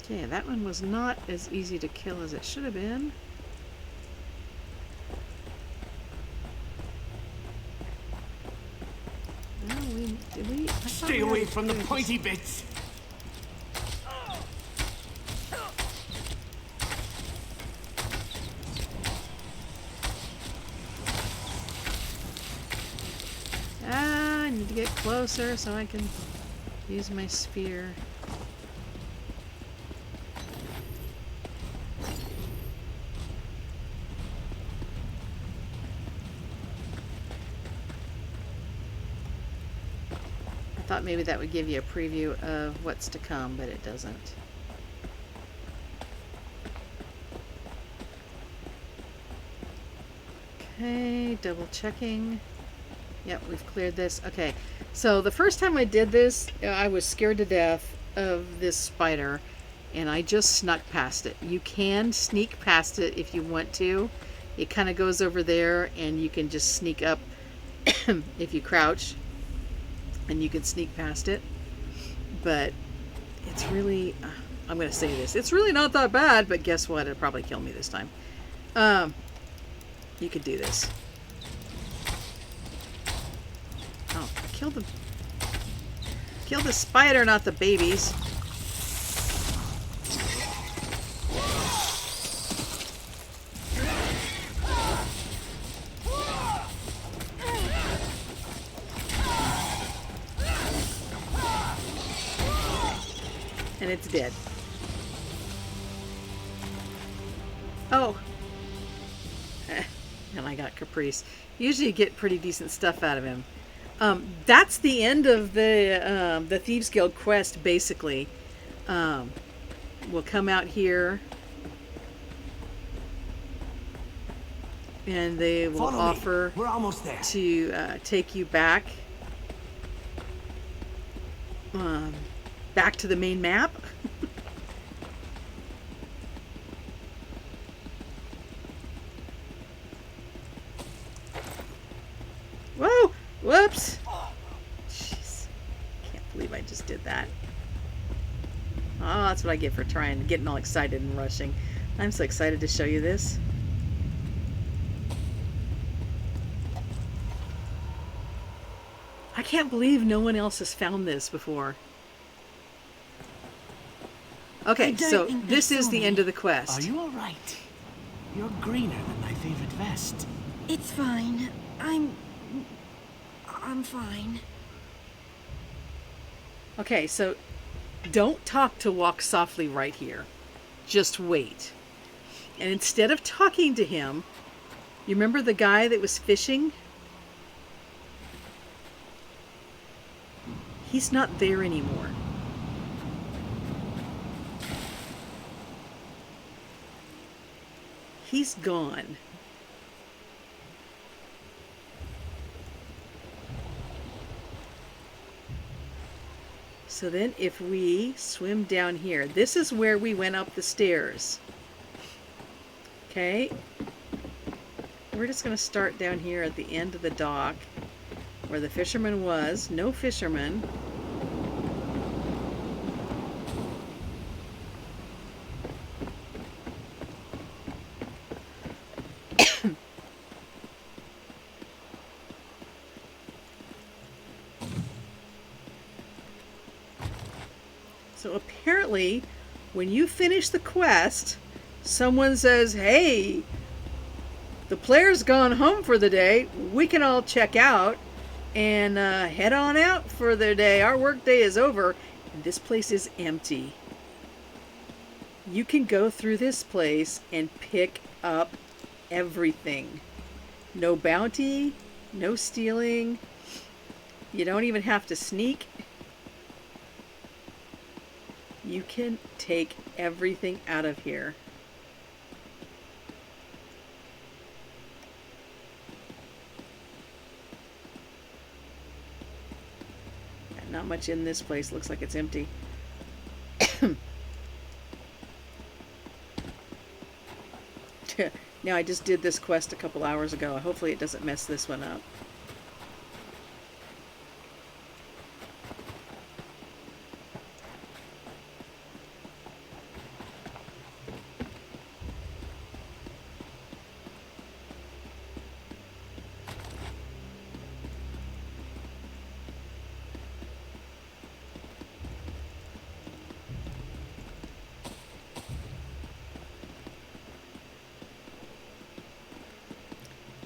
Okay, that one was not as easy to kill as it should have been. No, did we? Stay away from the pointy bits! I need to get closer so I can use my spear. I thought maybe that would give you a preview of what's to come, but it doesn't. Okay, double checking. Yep, we've cleared this. Okay, so the first time I did this, I was scared to death of this spider, and I just snuck past it. You can sneak past it if you want to. It kind of goes over there, and you can just sneak up if you crouch, and you can sneak past it. But it's really, I'm going to say this, it's really not that bad, but guess what? It'll probably kill me this time. You could do this. Oh, kill the spider, not the babies. And it's dead. Oh, And I got Caprice. Usually you get pretty decent stuff out of him. That's the end of the Thieves Guild quest, basically. We'll come out here, and they will Follow me. offer We're almost there. to take you back back to the main map. Whoa! Whoops! Jeez. Can't believe I just did that. Oh, that's what I get for getting all excited and rushing. I'm so excited to show you this. I can't believe no one else has found this before. Okay, so this is the end of the Are quest. you all right? You're greener than my favorite vest. It's fine. I'm fine. Okay, so don't talk to Walk Softly right here. Just wait. And instead of talking to him, you remember the guy that was fishing? He's not there anymore. He's gone. So then if we swim down here, this is where we went up the stairs. Okay. We're just going to start down here at the end of the dock where the fisherman was. No fisherman. So apparently, when you finish the quest, someone says, hey, the player's gone home for the day. We can all check out and head on out for the day. Our work day is over. And this place is empty. You can go through this place and pick up everything. No bounty, no stealing. You don't even have to sneak. You can take everything out of here. Not much in this place. Looks like it's empty. Now, I just did this quest a couple hours ago. Hopefully it doesn't mess this one up.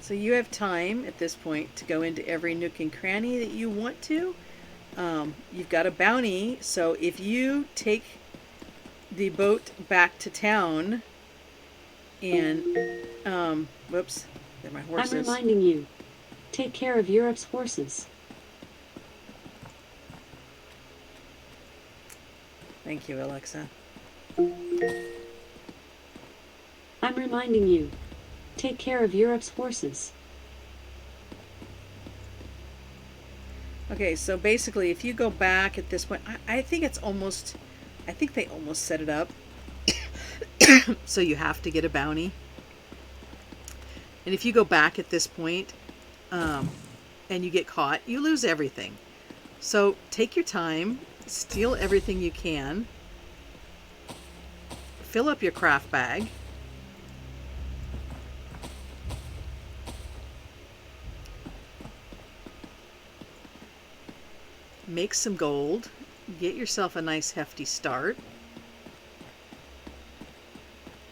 So you have time at this point to go into every nook and cranny that you want to. You've got a bounty, so if you take the boat back to town and, whoops, there my horses. I'm reminding you. Take care of Europe's horses. Thank you, Alexa. I'm reminding you. Take care of Europe's horses. Okay, so basically, if you go back at this point, I think they almost set it up. So you have to get a bounty. And if you go back at this point, and you get caught, you lose everything. So take your time, steal everything you can, fill up your craft bag. Make some gold, get yourself a nice hefty start.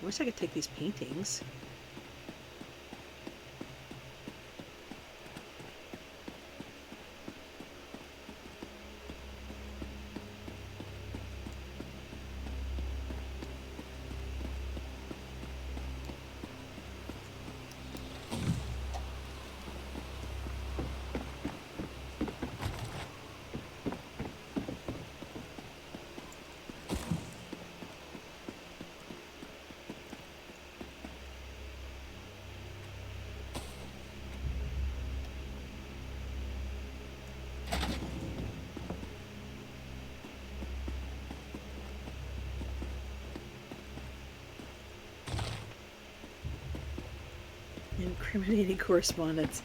I wish I could take these paintings. Incriminating correspondence.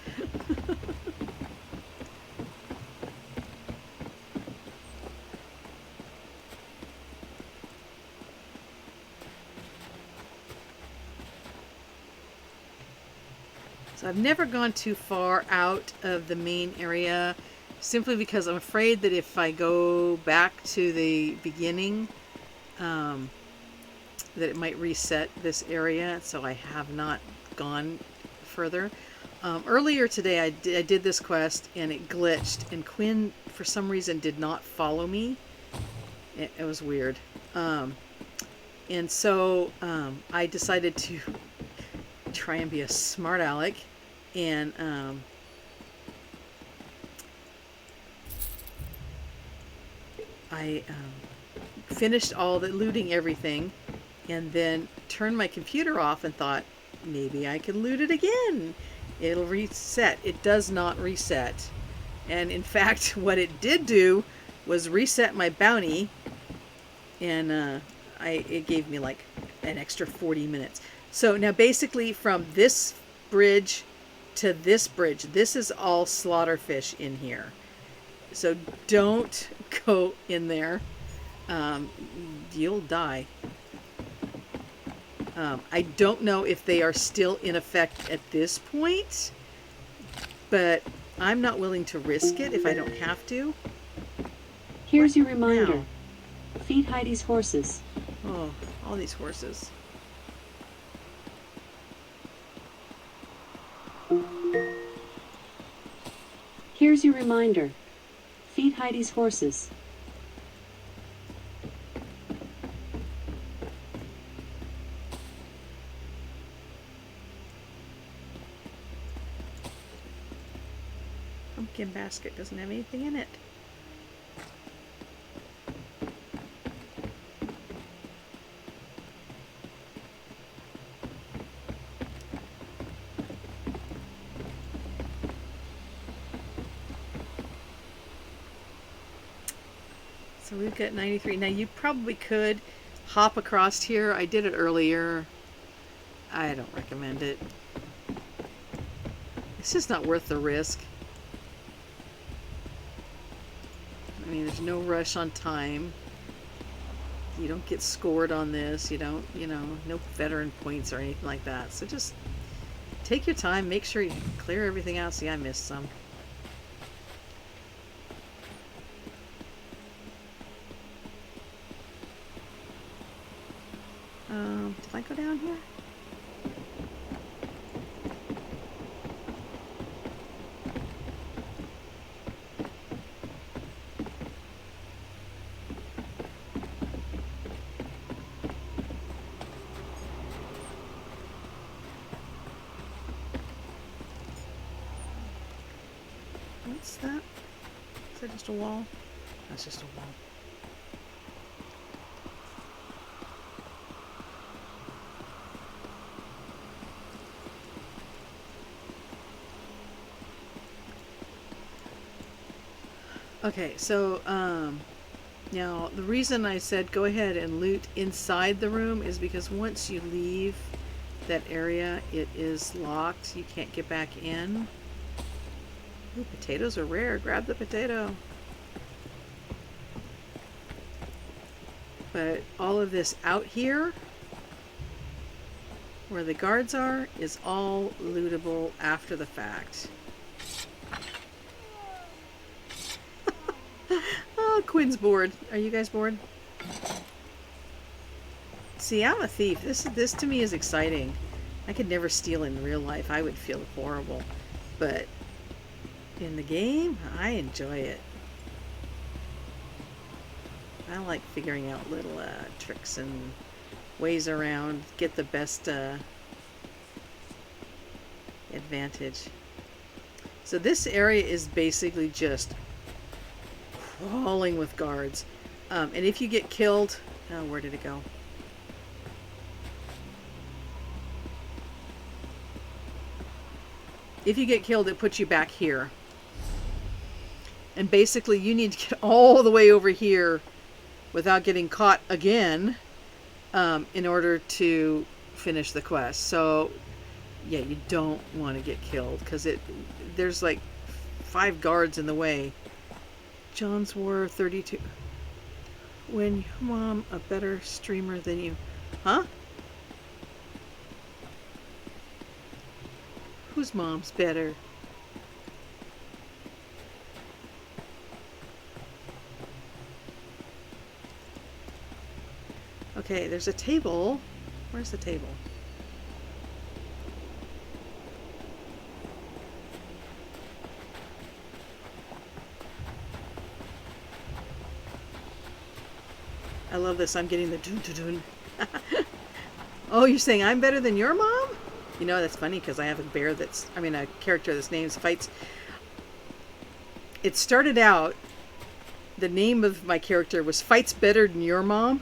So I've never gone too far out of the main area, simply because I'm afraid that if I go back to the beginning, that it might reset this area. So I have not gone further. Earlier today I did this quest and it glitched, and Quinn for some reason did not follow me. It was weird. And so I decided to try and be a smart aleck, and I finished all the looting everything, and then turned my computer off and thought maybe I can loot it again. It'll reset. It does not reset. And in fact, what it did do was reset my bounty, and it gave me like an extra 40 minutes. So now basically from this bridge to this bridge, this is all slaughterfish in here. So don't go in there. You'll die. I don't know if they are still in effect at this point, but I'm not willing to risk it if I don't have to. Here's your reminder. Now? Feed Heidi's horses. Oh, all these horses. Here's your reminder. Feed Heidi's horses. Pumpkin basket doesn't have anything in it. So we've got 93. Now you probably could hop across here. I did it earlier. I don't recommend it. It's just not worth the risk. I mean, there's no rush on time. You don't get scored on this. You don't, no veteran points or anything like that. So just take your time. Make sure you clear everything out. See, I missed some. Did I go down here? What's that? Is that just a wall? That's just a wall. Okay, so now the reason I said go ahead and loot inside the room is because once you leave that area, it is locked. You can't get back in. Ooh, potatoes are rare. Grab the potato. But all of this out here, where the guards are, is all lootable after the fact. Oh, Quinn's bored. Are you guys bored? See, I'm a thief. This to me is exciting. I could never steal in real life. I would feel horrible. But in the game, I enjoy it. I like figuring out little tricks and ways around, get the best advantage. So this area is basically just crawling with guards. And if you get killed... Oh, where did it go? If you get killed, it puts you back here. And basically, you need to get all the way over here without getting caught again in order to finish the quest. So yeah, you don't want to get killed because there's like 5 guards in the way. John's War 32. When your mom a better streamer than you. Huh? Whose mom's better? Okay, there's a table. Where's the table? I love this. I'm getting the dun dun dun. Oh, you're saying I'm better than your mom? You know, that's funny because I have a character that's named Fights. It started out, the name of my character was Fights Better Than Your Mom.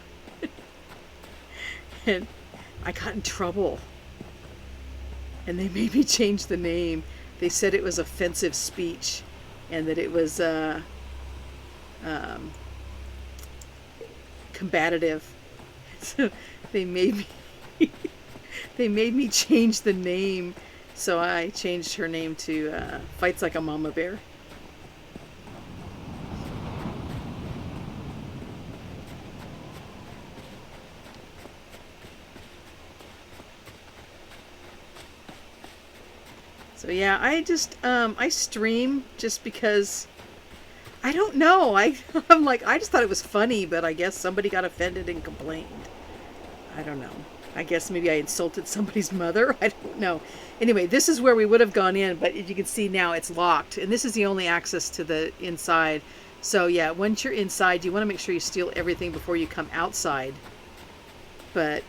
And I got in trouble. And they made me change the name. They said it was offensive speech and that it was combative. So they made me change the name. So I changed her name to Fights Like a Mama Bear. So yeah, I stream just because I don't know. I'm like, I just thought it was funny, but I guess somebody got offended and complained. I don't know. I guess maybe I insulted somebody's mother. I don't know. Anyway, this is where we would have gone in, but as you can see now, it's locked. And this is the only access to the inside. So yeah, once you're inside, you want to make sure you steal everything before you come outside. But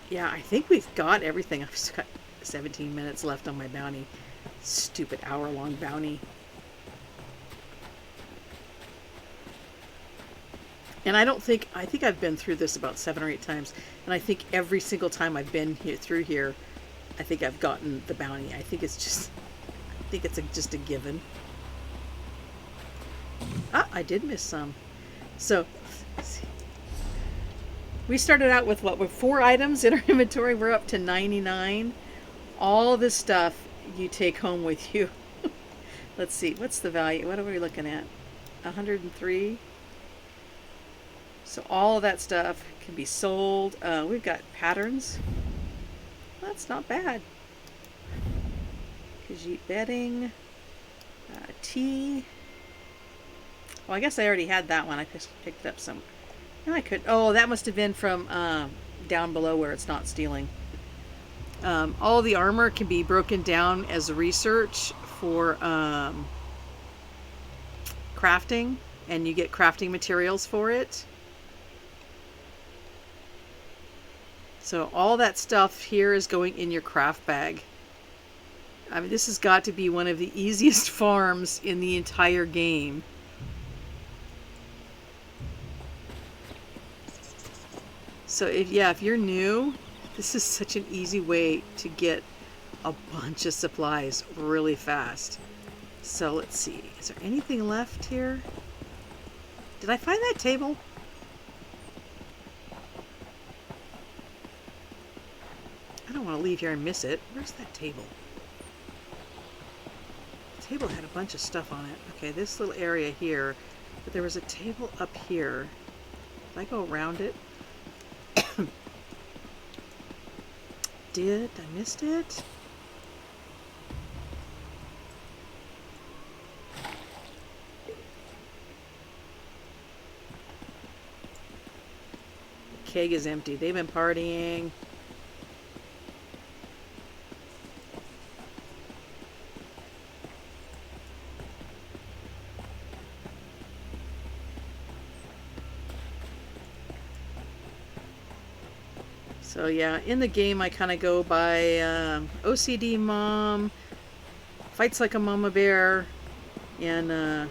yeah, I think we've got everything. I've just got 17 minutes left on my bounty. Stupid hour-long bounty. And I think I've been through this about 7 or 8 times. And I think every single time I've been through here, I think I've gotten the bounty. I think it's just a given. Ah, I did miss some. So, let's see. We started out with what? With 4 items in our inventory. We're up to 99. All this stuff you take home with you. Let's see. What's the value? What are we looking at? 103. So all of that stuff can be sold. We've got patterns. That's not bad. Khajiit bedding. Tea. Well, I guess I already had that one. I just picked it up some. No, I could. Oh, that must have been from down below where it's not stealing. All the armor can be broken down as research for crafting, and you get crafting materials for it. So all that stuff here is going in your craft bag. I mean, this has got to be one of the easiest farms in the entire game. So if you're new, this is such an easy way to get a bunch of supplies really fast. So let's see, is there anything left here? Did I find that table? I don't want to leave here and miss it. Where's that table? The table had a bunch of stuff on it. Okay, this little area here, but there was a table up here. Did I go around it? I missed it? The keg is empty. They've been partying. So yeah, in the game I kind of go by OCD Mom, Fights Like a Mama Bear, and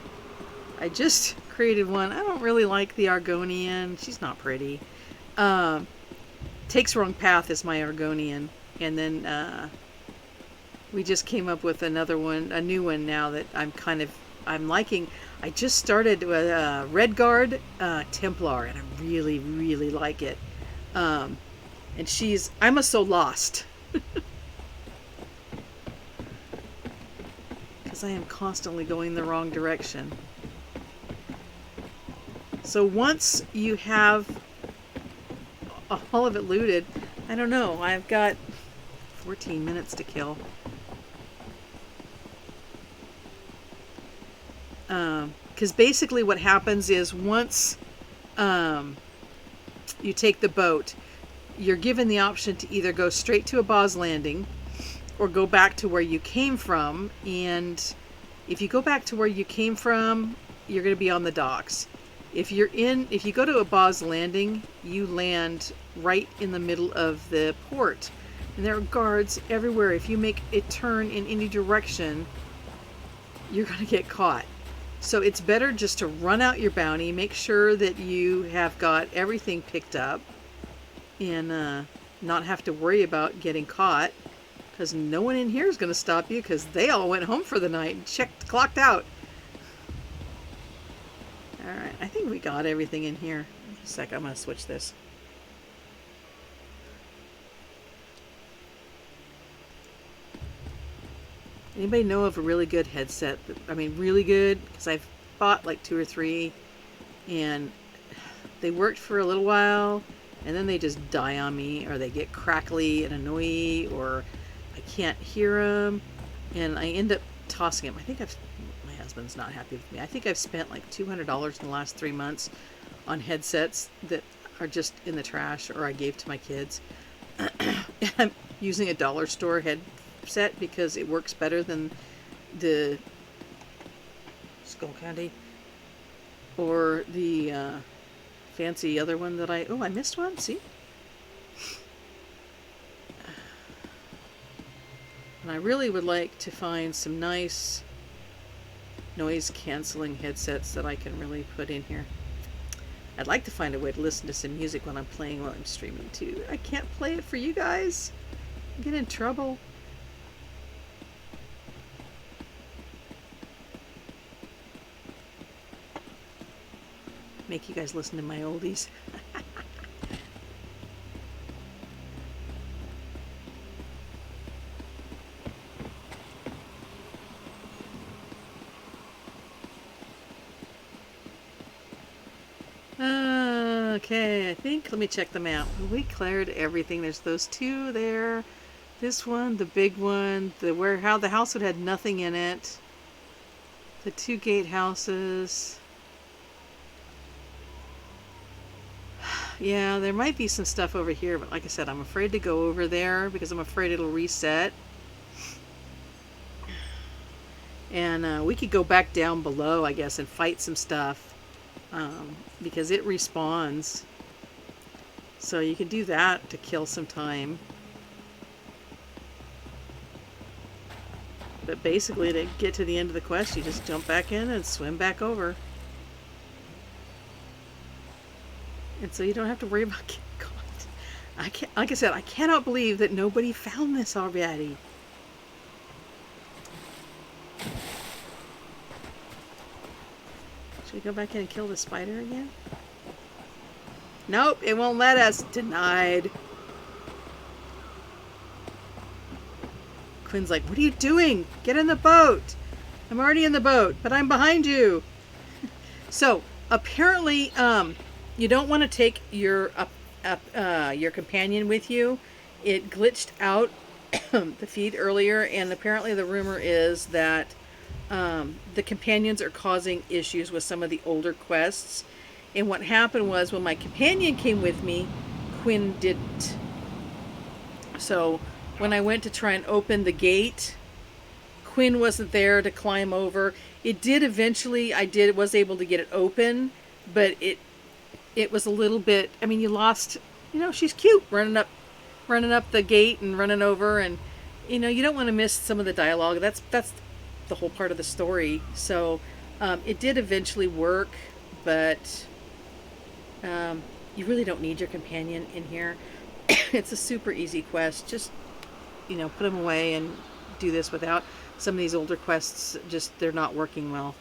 I just created one. I don't really like the Argonian. She's not pretty. Takes Wrong Path is my Argonian, and then we just came up with another one, a new one now that I'm liking. I just started with Red Guard Templar, and I really, really like it. And I'm so lost. as I am constantly going the wrong direction. So once you have all of it looted, I don't know, I've got 14 minutes to kill. Because basically what happens is once you take the boat, you're given the option to either go straight to a boss landing or go back to where you came from. And if you go back to where you came from, you're going to be on the docks. If you go to a boss landing, you land right in the middle of the port. And there are guards everywhere. If you make a turn in any direction, you're going to get caught. So it's better just to run out your bounty, make sure that you have got everything picked up, and not have to worry about getting caught, because no one in here is going to stop you, because they all went home for the night and clocked out. Alright, I think we got everything in here. Just a sec, I'm going to switch this. Anybody know of a really good headset? I mean, really good, because I've bought like 2 or 3, and they worked for a little while, and then they just die on me, or they get crackly and annoying, or I can't hear them, and I end up tossing them. I think my husband's not happy with me. I think I've spent like $200 in the last 3 months on headsets that are just in the trash, or I gave to my kids. And I'm using a dollar store headset because it works better than the Skull Candy or the fancy other one that I missed one. See, and I really would like to find some nice noise canceling headsets that I can really put in here. I'd like to find a way to listen to some music when I'm playing while I'm streaming too. I can't play it for you guys. I get in trouble. Make you guys listen to my oldies. Okay, I think, let me check them out. We cleared everything. There's those 2 there. This one, the big one, how the house would had nothing in it. The 2 gatehouses. Yeah, there might be some stuff over here, but like I said, I'm afraid to go over there because I'm afraid it'll reset. And we could go back down below, I guess, and fight some stuff because it respawns. So you can do that to kill some time. But basically, to get to the end of the quest, you just jump back in and swim back over. And so you don't have to worry about getting caught. Like I said, I cannot believe that nobody found this already. Should we go back in and kill the spider again? Nope, it won't let us. Denied. Quinn's like, what are you doing? Get in the boat. I'm already in the boat, but I'm behind you. So, apparently, you don't want to take your companion with you. It glitched out the feed earlier, and apparently the rumor is that the companions are causing issues with some of the older quests. And what happened was when my companion came with me, Quinn didn't. So when I went to try and open the gate, Quinn wasn't there to climb over. It did eventually, was able to get it open, but it was a little bit, I mean, you lost, she's cute running up the gate and running over, and you don't want to miss some of the dialogue. That's the whole part of the story. So it did eventually work, but you really don't need your companion in here. It's a super easy quest. Just put them away and do this without. Some of these older quests, they're not working well.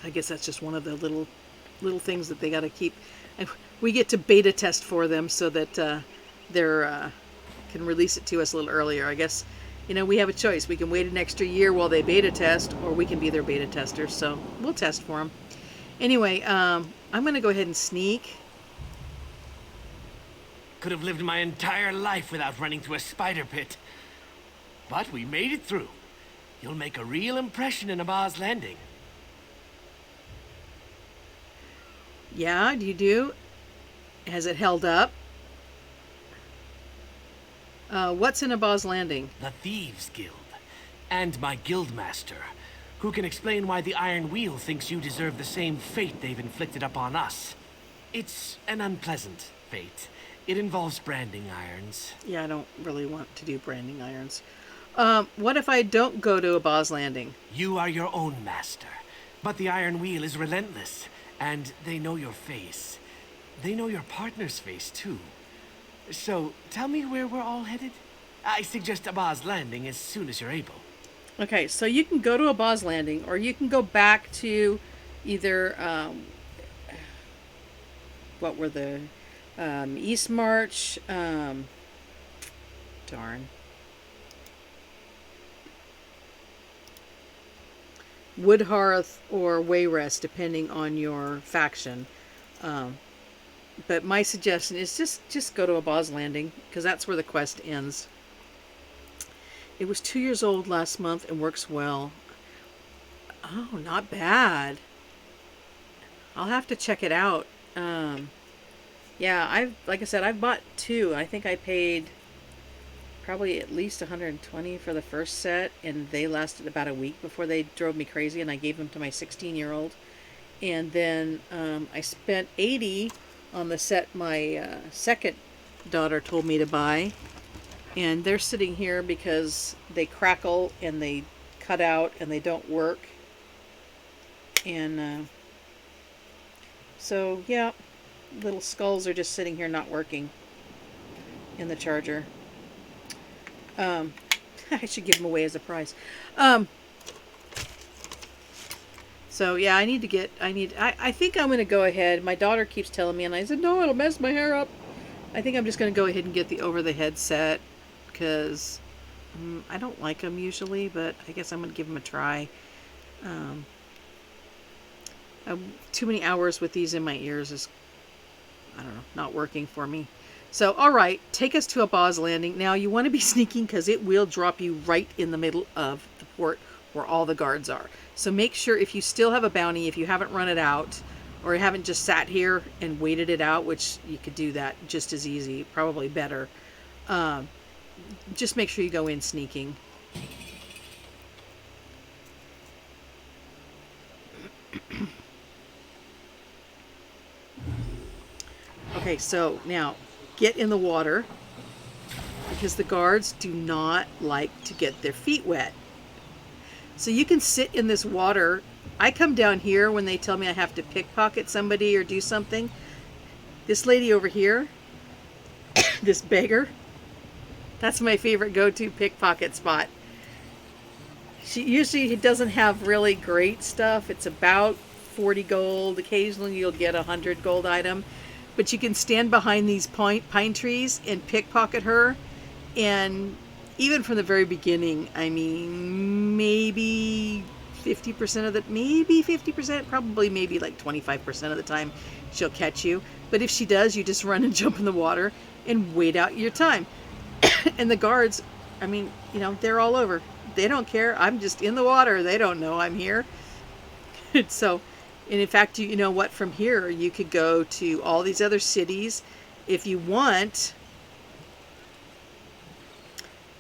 I guess that's just one of the little things that they got to keep. And we get to beta test for them so that they're can release it to us a little earlier. I guess You know, we have a choice. We can wait an extra year while they beta test, or we can be their beta testers. So we'll test for them. Anyway, I'm going to go ahead and sneak. Could have lived my entire life without running through a spider pit. But we made it through. You'll make a real impression in Abba's Landing. Yeah, you do. Has it held up? What's in Abba's Landing? The Thieves Guild. And my guildmaster, who can explain why the Iron Wheel thinks you deserve the same fate they've inflicted upon us. It's an unpleasant fate. It involves branding irons. Yeah, I don't really want to do branding irons. What if I don't go to Abba's Landing? You are your own master, but the Iron Wheel is relentless, and they know your face. They know your partner's face, too. So, tell me where we're all headed? I suggest Abba's Landing as soon as you're able. Okay, so you can go to Abba's Landing, or you can go back to either, what were the, East March, darn. Woodhearth or Wayrest, depending on your faction. But my suggestion is just go to Abba's Landing, because that's where the quest ends. It was 2 years old last month and works well. Oh, not bad. I'll have to check it out. Yeah, like I said, I've bought two. I think I paid probably at least 120 for the first set, and they lasted about a week before they drove me crazy, and I gave them to my 16-year-old. And then I spent 80 on the set my second daughter told me to buy, and they're sitting here because they crackle and they cut out and they don't work. And so yeah, little skulls are just sitting here not working in the charger. I should give them away as a prize. So yeah, I think I'm going to go ahead. My daughter keeps telling me, and I said, no, it'll mess my hair up. I think I'm just going to go ahead and get the over-the-head set, because I don't like them usually, but I guess I'm going to give them a try. Too many hours with these in my ears is, I don't know, not working for me. So, all right, take us to Abba's Landing. Now, you want to be sneaking, because it will drop you right in the middle of the port where all the guards are. So make sure, if you still have a bounty, if you haven't run it out, or you haven't just sat here and waited it out, which you could do that just as easy, probably better, just make sure you go in sneaking. Okay, so now get in the water, because the guards do not like to get their feet wet. So you can sit in this water. I come down here when they tell me I have to pickpocket somebody or do something. This lady over here, this beggar, that's my favorite go-to pickpocket spot. She usually doesn't have really great stuff. It's about 40 gold. Occasionally you'll get a 100 gold item. But you can stand behind these pine trees and pickpocket her. And even from the very beginning, I mean, maybe 50% of the, maybe 50%, probably maybe like 25% of the time she'll catch you. But if she does, you just run and jump in the water and wait out your time. And the guards, I mean, you know, they're all over. They don't care. I'm just in the water. They don't know I'm here. So, and in fact, you know what, from here, you could go to all these other cities. If you want,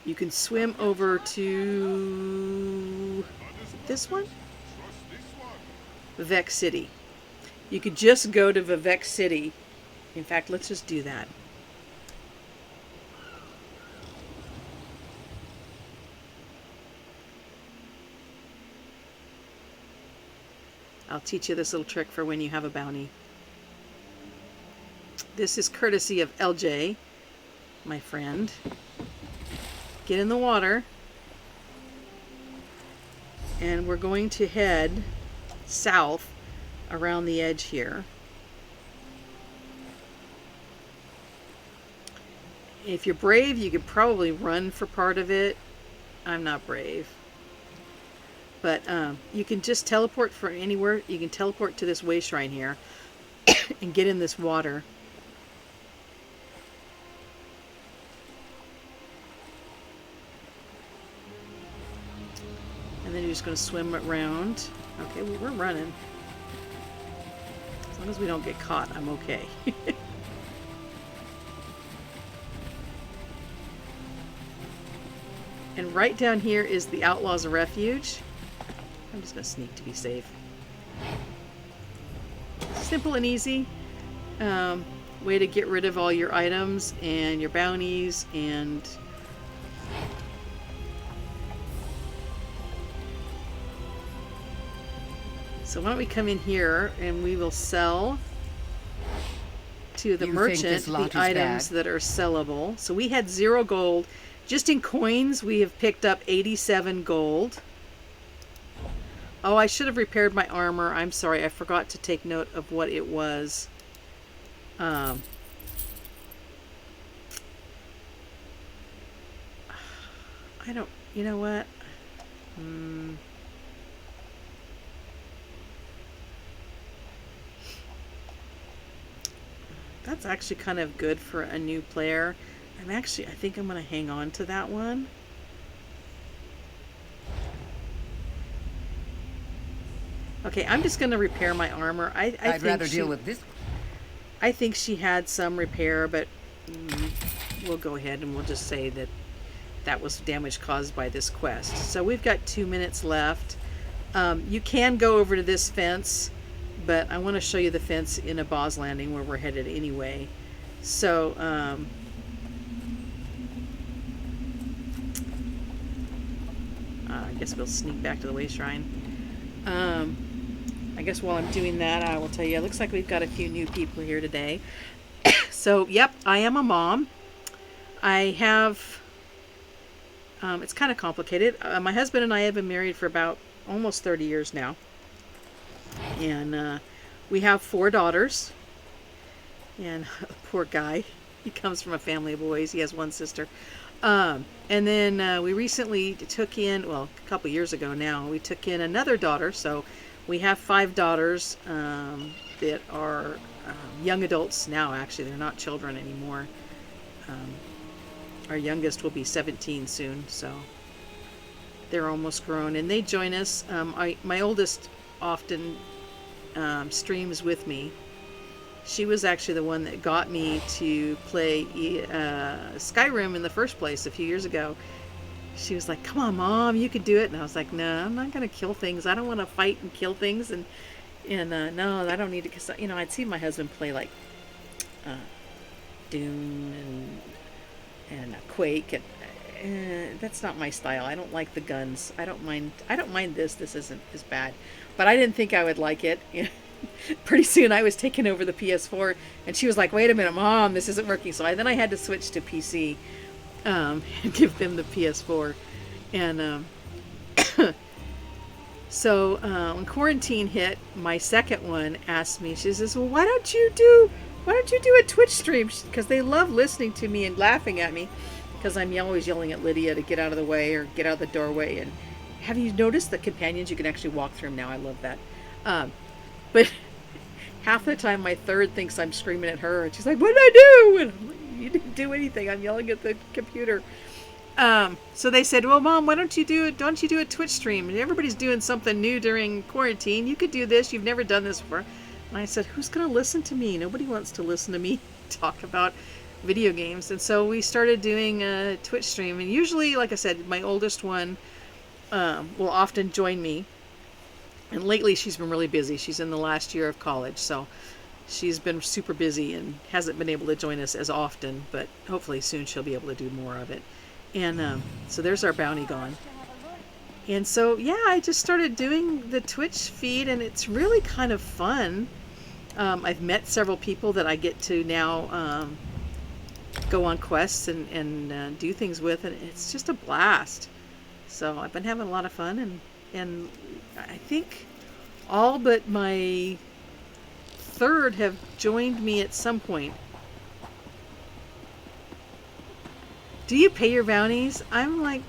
you can swim over to this one? Vivek City. You could just go to Vivek City. In fact, let's just do that. I'll teach you this little trick for when you have a bounty. This is courtesy of LJ, my friend. Get in the water, and we're going to head south around the edge here. If you're brave, you could probably run for part of it. I'm not brave. But you can just teleport from anywhere. You can teleport to this way shrine here and get in this water. And then you're just going to swim around. Okay, well, we're running. As long as we don't get caught, I'm okay. And right down here is the Outlaws Refuge. I'm just going to sneak to be safe. Simple and easy. Way to get rid of all your items and your bounties and... So why don't we come in here and we will sell to the merchant the items that are sellable. So we had 0 gold. Just in coins, we have picked up 87 gold. Oh, I should have repaired my armor. I'm sorry. I forgot to take note of what it was. I don't... You know what? That's actually kind of good for a new player. I think I'm going to hang on to that one. Okay, I'm just going to repair my armor. I'd rather deal with this. I think she had some repair, but we'll go ahead and we'll just say that that was damage caused by this quest. So we've got 2 minutes left. You can go over to this fence, but I want to show you the fence in a boss landing where we're headed anyway. So, I guess we'll sneak back to the way shrine. I guess while I'm doing that, I will tell you, it looks like we've got a few new people here today. So, yep, I am a mom. I have, it's kind of complicated. My husband and I have been married for about almost 30 years now. And we have 4 daughters. And poor guy, he comes from a family of boys. He has 1 sister. And then we recently took in, well, a couple years ago now, we took in another daughter. So we have 5 daughters that are young adults now, actually. They're not children anymore. Our youngest will be 17 soon, so they're almost grown. And they join us. My oldest often streams with me. She was actually the one that got me to play Skyrim in the first place a few years ago. She was like, "Come on, Mom, you could do it." And I was like, "No, I'm not going to kill things. I don't want to fight and kill things." And no, I don't need to. Because, you know, I'd seen my husband play like Dune and Quake, and that's not my style. I don't like the guns. I don't mind this. This isn't as bad. But I didn't think I would like it. Pretty soon I was taking over the PS4, and she was like, "Wait a minute, Mom, this isn't working." So then I had to switch to PC and give them the PS4. And so when quarantine hit, my second one asked me, she says, "Well, why don't you do a Twitch stream?" Because they love listening to me and laughing at me, because I'm always yelling at Lydia to get out of the way or get out of the doorway. And have you noticed the companions? You can actually walk through them now. I love that. But half the time my third thinks I'm screaming at her, and she's like, "What did I do?" And I'm like, "You didn't do anything. I'm yelling at the computer." So they said, "Well, Mom, why don't you do a Twitch stream? Everybody's doing something new during quarantine. You could do this. You've never done this before." And I said, "Who's going to listen to me? Nobody wants to listen to me talk about video games." And so we started doing a Twitch stream. And usually, like I said, my oldest one will often join me. And lately she's been really busy. She's in the last year of college, so she's been super busy and hasn't been able to join us as often, but hopefully soon she'll be able to do more of it. And so there's our bounty gone. And so, yeah, I just started doing the Twitch feed, and it's really kind of fun. I've met several people that I get to now go on quests and do things with, and it's just a blast. So I've been having a lot of fun, and I think all but my third have joined me at some point. Do you pay your bounties? I'm like,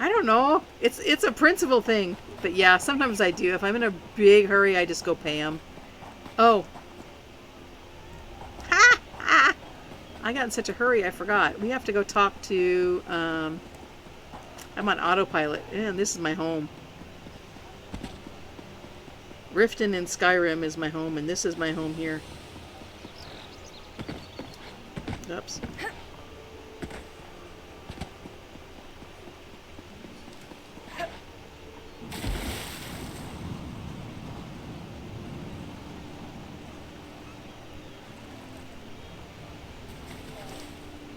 I don't know. It's a principle thing. But yeah, sometimes I do. If I'm in a big hurry, I just go pay them. Oh. Ha! Ha! I got in such a hurry, I forgot. We have to go talk to, I'm on autopilot. And this is my home. Riften in Skyrim is my home, and this is my home here. Oops.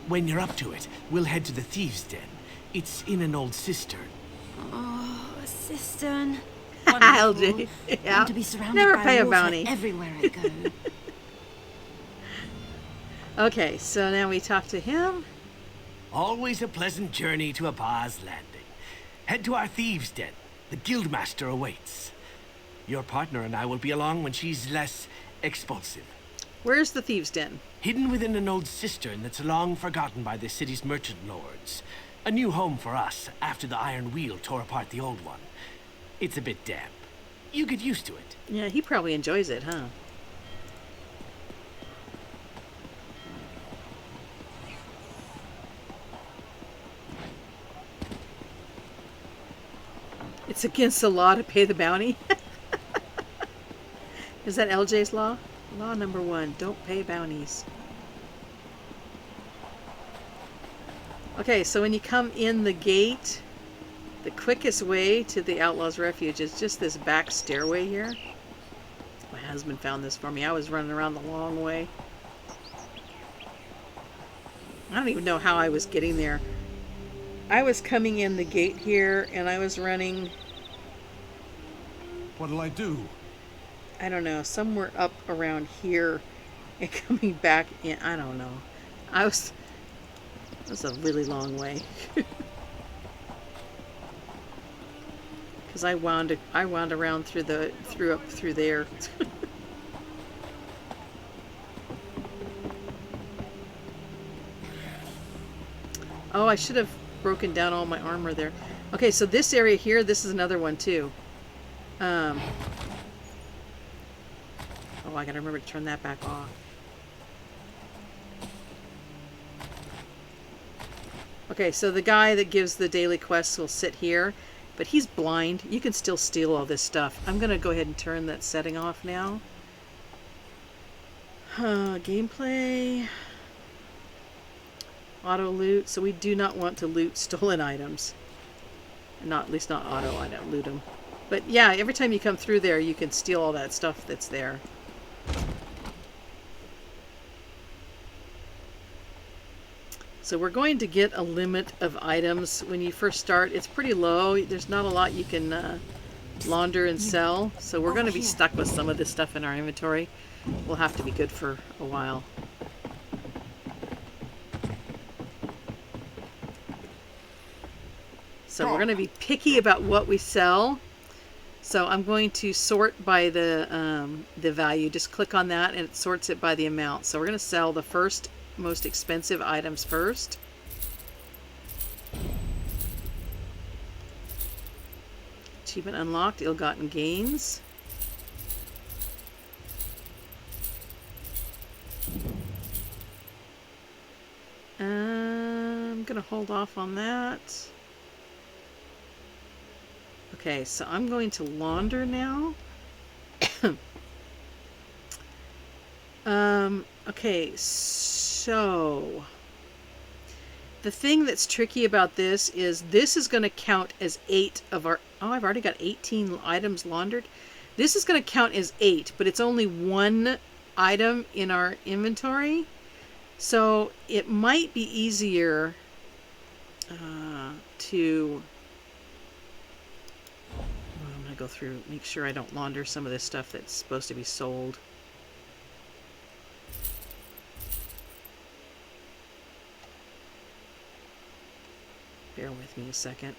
When you're up to it, we'll head to the Thieves' Den. It's in an old cistern. Oh, a cistern. LJ. Yeah. Want to be surrounded Never by pay a water bounty. everywhere I go. Okay, so now we talk to him. Always a pleasant journey to Apaz Landing. Head to our Thieves' Den. The Guildmaster awaits. Your partner and I will be along when she's less expulsive. Where's the Thieves' Den? Hidden within an old cistern that's long forgotten by the city's merchant lords. A new home for us after the Iron Wheel tore apart the old one. It's a bit damp. You get used to it. Yeah, he probably enjoys it, huh? It's against the law to pay the bounty. Is that LJ's law? Law number 1, don't pay bounties. Okay, so when you come in the gate, the quickest way to the Outlaw's Refuge is just this back stairway here. My husband found this for me. I was running around the long way. I don't even know how I was getting there. I was coming in the gate here, and I was running, What'll I do? I don't know, somewhere up around here and coming back in. I don't know. It was a really long way. Because I wound around through there. Oh, I should have broken down all my armor there. Okay, so this area here, this is another one too. Oh, I gotta remember to turn that back off. Okay, so the guy that gives the daily quests will sit here, but he's blind. You can still steal all this stuff. I'm gonna go ahead and turn that setting off now. Gameplay. Auto loot. So we do not want to loot stolen items. At least not auto item loot them. But yeah, every time you come through there, you can steal all that stuff that's there. So we're going to get a limit of items when you first start. It's pretty low. There's not a lot you can launder and sell. So we're going to be stuck with some of this stuff in our inventory. We'll have to be good for a while. So we're going to be picky about what we sell. So I'm going to sort by the value. Just click on that and it sorts it by the amount. So we're going to sell the first most expensive items first. Achievement unlocked, ill-gotten gains. I'm going to hold off on that. Okay, so I'm going to launder now. Okay, so the thing that's tricky about this is going to count as 8 of our... Oh, I've already got 18 items laundered. This is going to count as 8, but it's only 1 item in our inventory. So it might be easier to... I'm going to go through, make sure I don't launder some of this stuff that's supposed to be sold. Bear with me a second.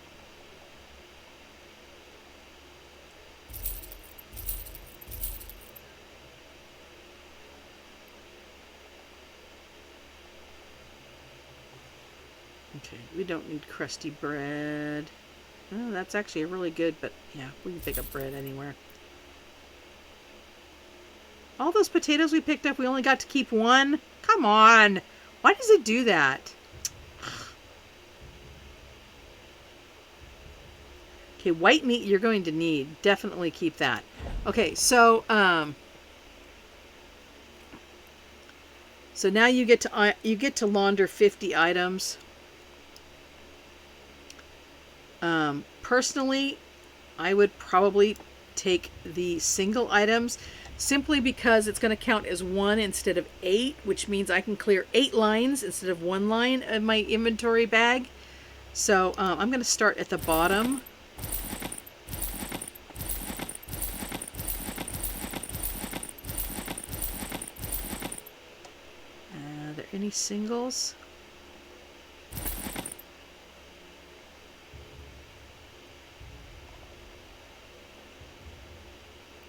Okay, we don't need crusty bread. Oh, that's actually really good, but yeah, we can pick up bread anywhere. All those potatoes we picked up, we only got to keep one? Come on! Why does it do that? Okay, white meat you're going to need. Definitely keep that. Okay, so now you get to launder 50 items. Personally, I would probably take the single items simply because it's going to count as 1 instead of 8, which means I can clear 8 lines instead of 1 line of my inventory bag. So I'm going to start at the bottom. Are there any singles?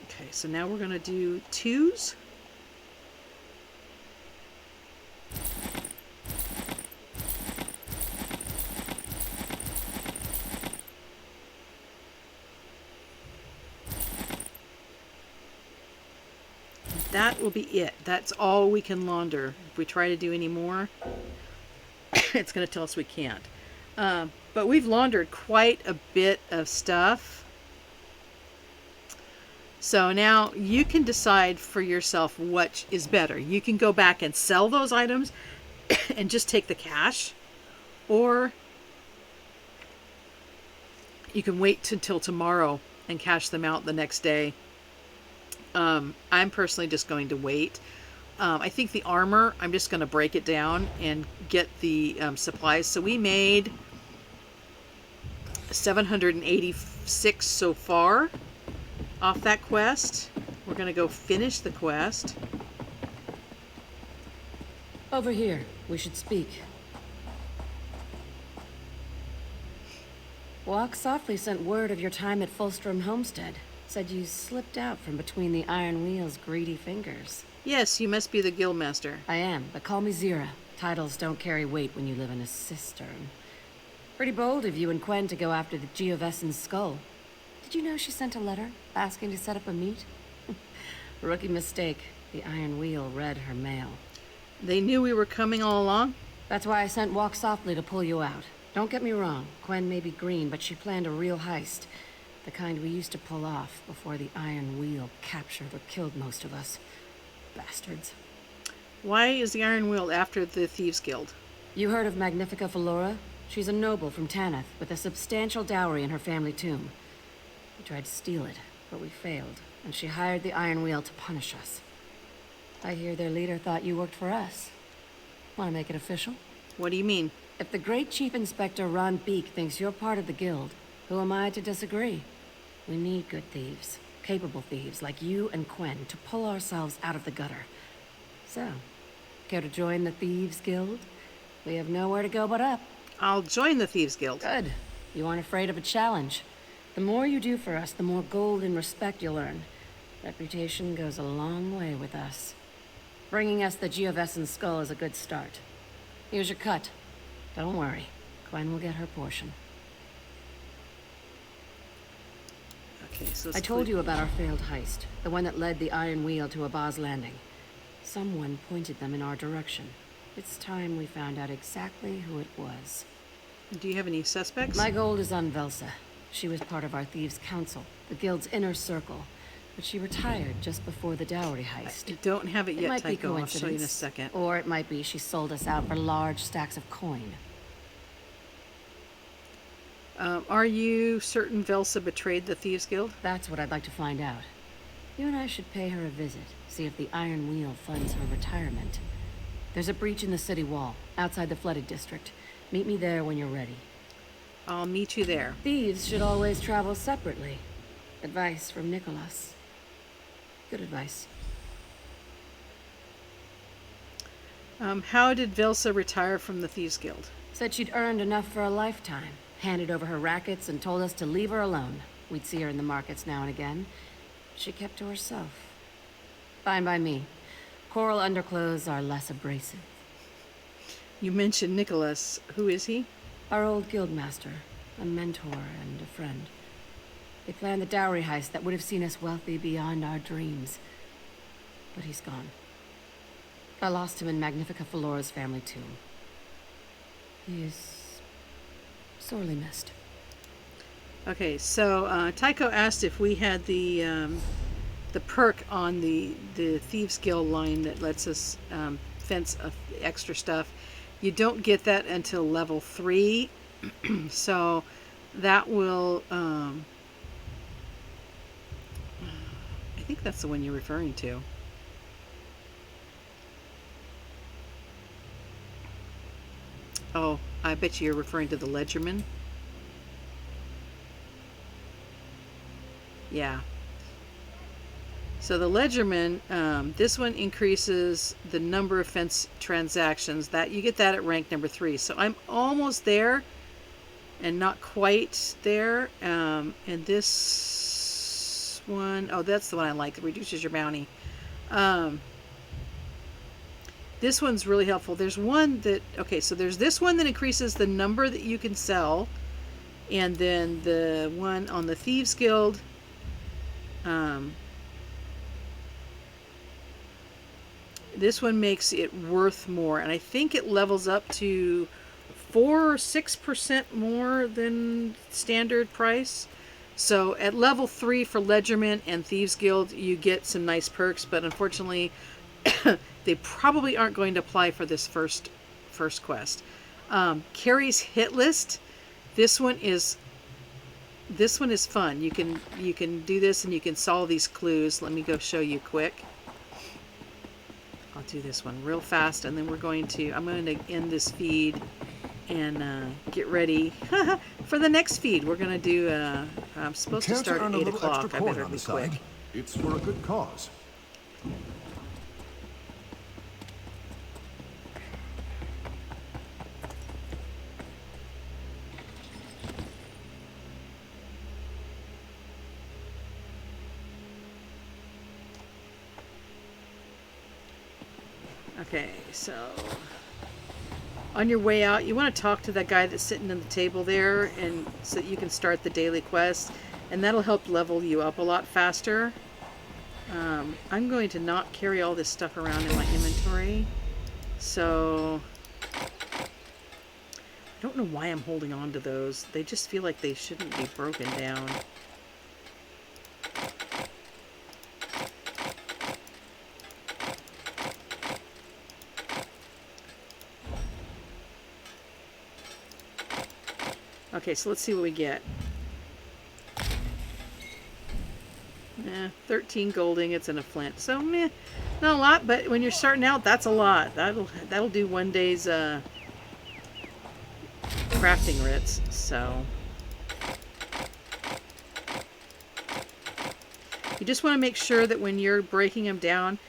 Okay, so now we're going to do 2s. That will be it. That's all we can launder. If we try to do any more, it's going to tell us we can't. But we've laundered quite a bit of stuff. So now you can decide for yourself what is better. You can go back and sell those items and just take the cash, or you can wait until tomorrow and cash them out the next day. I'm personally just going to wait. I think the armor, I'm just going to break it down and get the supplies. So we made 786 so far off that quest. We're going to go finish the quest. Over here. We should speak. Walk Softly sent word of your time at Fulstrom Homestead. Said you slipped out from between the Iron Wheel's greedy fingers. Yes, you must be the guildmaster. I am, but call me Zira. Titles don't carry weight when you live in a cistern. Pretty bold of you and Quen to go after the Geovessen's skull. Did you know she sent a letter asking to set up a meet? Rookie mistake. The Iron Wheel read her mail. They knew we were coming all along? That's why I sent Walk Softly to pull you out. Don't get me wrong, Quen may be green, but she planned a real heist. The kind we used to pull off before the Iron Wheel captured or killed most of us. Bastards. Why is the Iron Wheel after the Thieves Guild? You heard of Magnifica Valora? She's a noble from Tanith with a substantial dowry in her family tomb. We tried to steal it, but we failed, and she hired the Iron Wheel to punish us. I hear their leader thought you worked for us. Want to make it official? What do you mean? If the great Chief Inspector Ron Beek thinks you're part of the guild, who am I to disagree? We need good thieves, capable thieves like you and Quen to pull ourselves out of the gutter. So, care to join the Thieves Guild? We have nowhere to go but up. I'll join the Thieves Guild. Good. You aren't afraid of a challenge. The more you do for us, the more gold and respect you'll earn. Reputation goes a long way with us. Bringing us the Geovessen's skull is a good start. Here's your cut. Don't worry. Quen will get her portion. Okay, so I told you about our failed heist. The one that led the Iron Wheel to Abba's Landing. Someone pointed them in our direction. It's time we found out exactly who it was. Do you have any suspects? My gold is on Velsa. She was part of our Thieves' Council, the guild's inner circle. But she retired just before the dowry heist. I don't have it It yet, might be Tycho. I'll show you in a coincidence. second. Or it might be she sold us out for large stacks of coin. Are you certain Velsa betrayed the Thieves Guild? That's what I'd like to find out. You and I should pay her a visit, see if the Iron Wheel funds her retirement. There's a breach in the city wall, outside the flooded district. Meet me there when you're ready. I'll meet you there. Thieves should always travel separately. Advice from Nicholas. Good advice. How did Velsa retire from the Thieves Guild? Said she'd earned enough for a lifetime. Handed over her rackets and told us to leave her alone. We'd see her in the markets now and again. She kept to herself. Fine by me. Coral underclothes are less abrasive. You mentioned Nicholas. Who is he? Our old guildmaster. a mentor and a friend. They planned the dowry heist that would have seen us wealthy beyond our dreams. But he's gone. I lost him in Magnifica Felora's family tomb. He is sorely missed. Okay, so Tycho asked if we had the perk on the Thieves Guild line that lets us fence extra stuff. You don't get that until level 3, so that will. I think that's the one you're referring to. Oh, I bet you're referring to the Ledgerman. Yeah. So the Ledgerman, this one increases the number of fence transactions. That you get that at rank number 3. So I'm almost there, and not quite there. And this one, oh, that's the one I like. It reduces your bounty. This one's really helpful. There's one that, okay, so there's this one that increases the number that you can sell, and then the one on the Thieves Guild. This one makes it worth more, and I think it levels up to 4 or 6% more than standard price. So at level 3 for Ledgerman and Thieves Guild, you get some nice perks, but unfortunately, they probably aren't going to apply for this first quest. Carrie's hit list. This one is fun. You can do this and you can solve these clues. Let me go show you quick. I'll do this one real fast, and then I'm going to end this feed and get ready for the next feed. We're going to do, I'm supposed to start at 8 o'clock. I better be quick. It's for a good cause. Okay, so on your way out, you want to talk to that guy that's sitting at the table there, and so that you can start the daily quest, and that'll help level you up a lot faster. I'm going to not carry all this stuff around in my inventory, so I don't know why I'm holding on to those. They just feel like they shouldn't be broken down. Okay, so let's see what we get. 13 gold ingots and a flint. So, not a lot, but when you're starting out, that's a lot. That'll do one day's crafting writs. So, you just want to make sure that when you're breaking them down,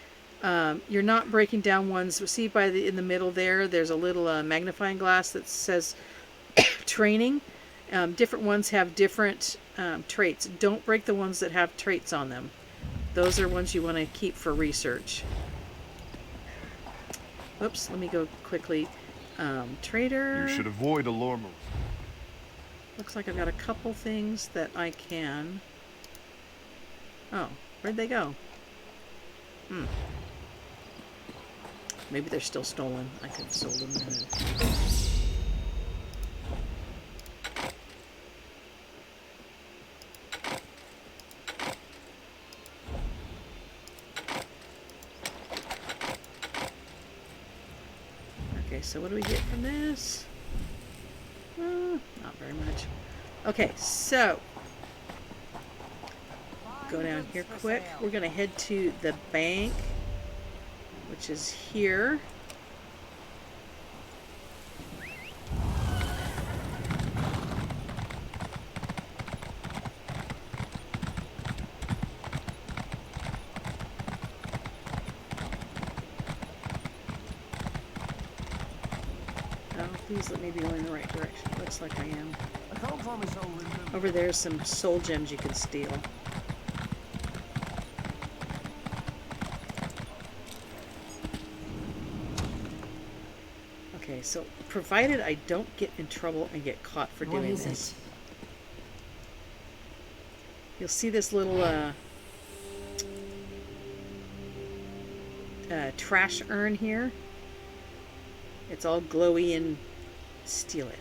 you're not breaking down ones. See in the middle there, there's a little magnifying glass that says training. Different ones have different traits. Don't break the ones that have traits on them. Those are ones you want to keep for research. Oops, let me go quickly. Trader. You should avoid a lore. Looks like I've got a couple things that I can. Oh, where'd they go? Maybe they're still stolen. I could have sold them then. Okay, so what do we get from this? Not very much. Okay, so go down here quick. We're going to head to the bank, which is here. Please let me be going in the right direction. Looks like I am. Over there's some soul gems you can steal. Okay, so provided I don't get in trouble and get caught for doing this. You'll see this little trash urn here. It's all glowy, and steal it.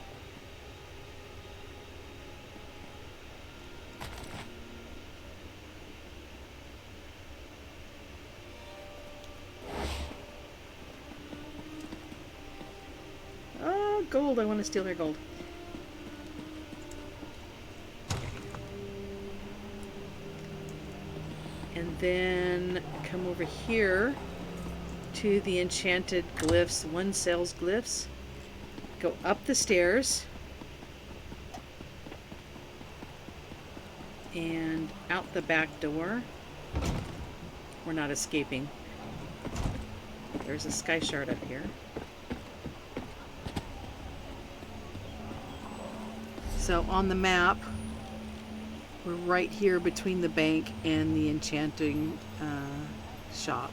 Oh, gold. I want to steal their gold. And then come over here to the enchanted glyphs, one sells glyphs. Go up the stairs and out the back door. We're not escaping. There's a sky shard up here. So on the map, we're right here between the bank and the enchanting shop.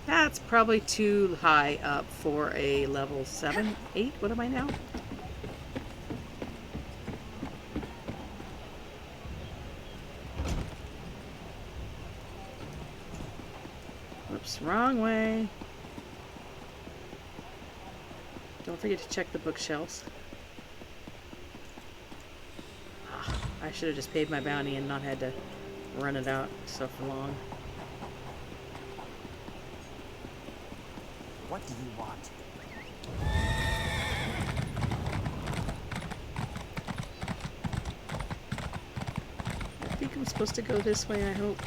That's probably too high up for a level 7, 8. What am I now? Whoops, wrong way. Don't forget to check the bookshelves. I should have just paid my bounty and not had to run it out so long. What do you want? I think I'm supposed to go this way, I hope.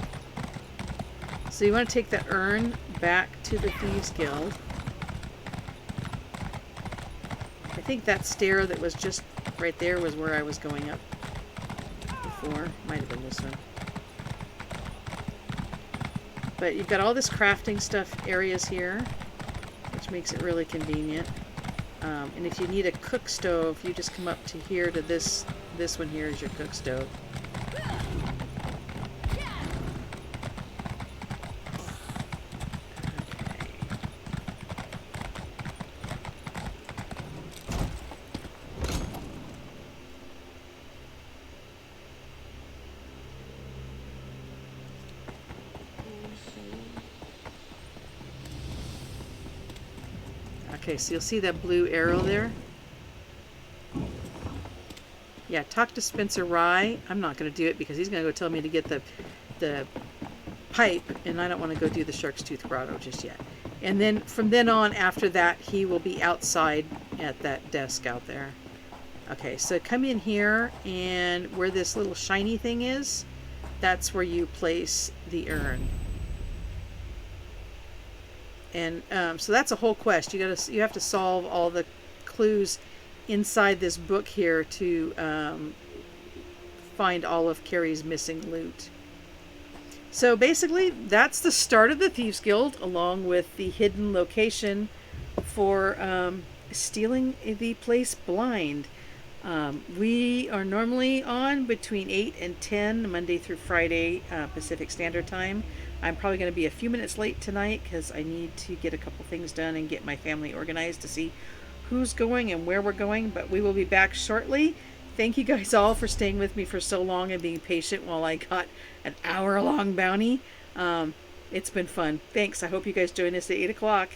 So you want to take the urn back to the Thieves Guild. I think that stair that was just right there was where I was going up before. Might have been this one. But you've got all this crafting stuff areas here, which makes it really convenient. And if you need a cook stove, you just come up to here to this one here is your cook stove. Okay, so you'll see that blue arrow there. Yeah, talk to Spencer Rye. I'm not going to do it because he's going to go tell me to get the pipe, and I don't want to go do the Shark's Tooth Grotto just yet. And then from then on, after that, he will be outside at that desk out there. Okay, so come in here, and where this little shiny thing is, that's where you place the urn. And so that's a whole quest. You have to solve all the clues inside this book here to find all of Carrie's missing loot. So basically, that's the start of the Thieves Guild, along with the hidden location for stealing the place blind. We are normally on between 8 and 10, Monday through Friday, Pacific Standard Time. I'm probably going to be a few minutes late tonight because I need to get a couple things done and get my family organized to see who's going and where we're going, but we will be back shortly. Thank you guys all for staying with me for so long and being patient while I got an hour-long bounty. It's been fun. Thanks. I hope you guys join us at 8 o'clock.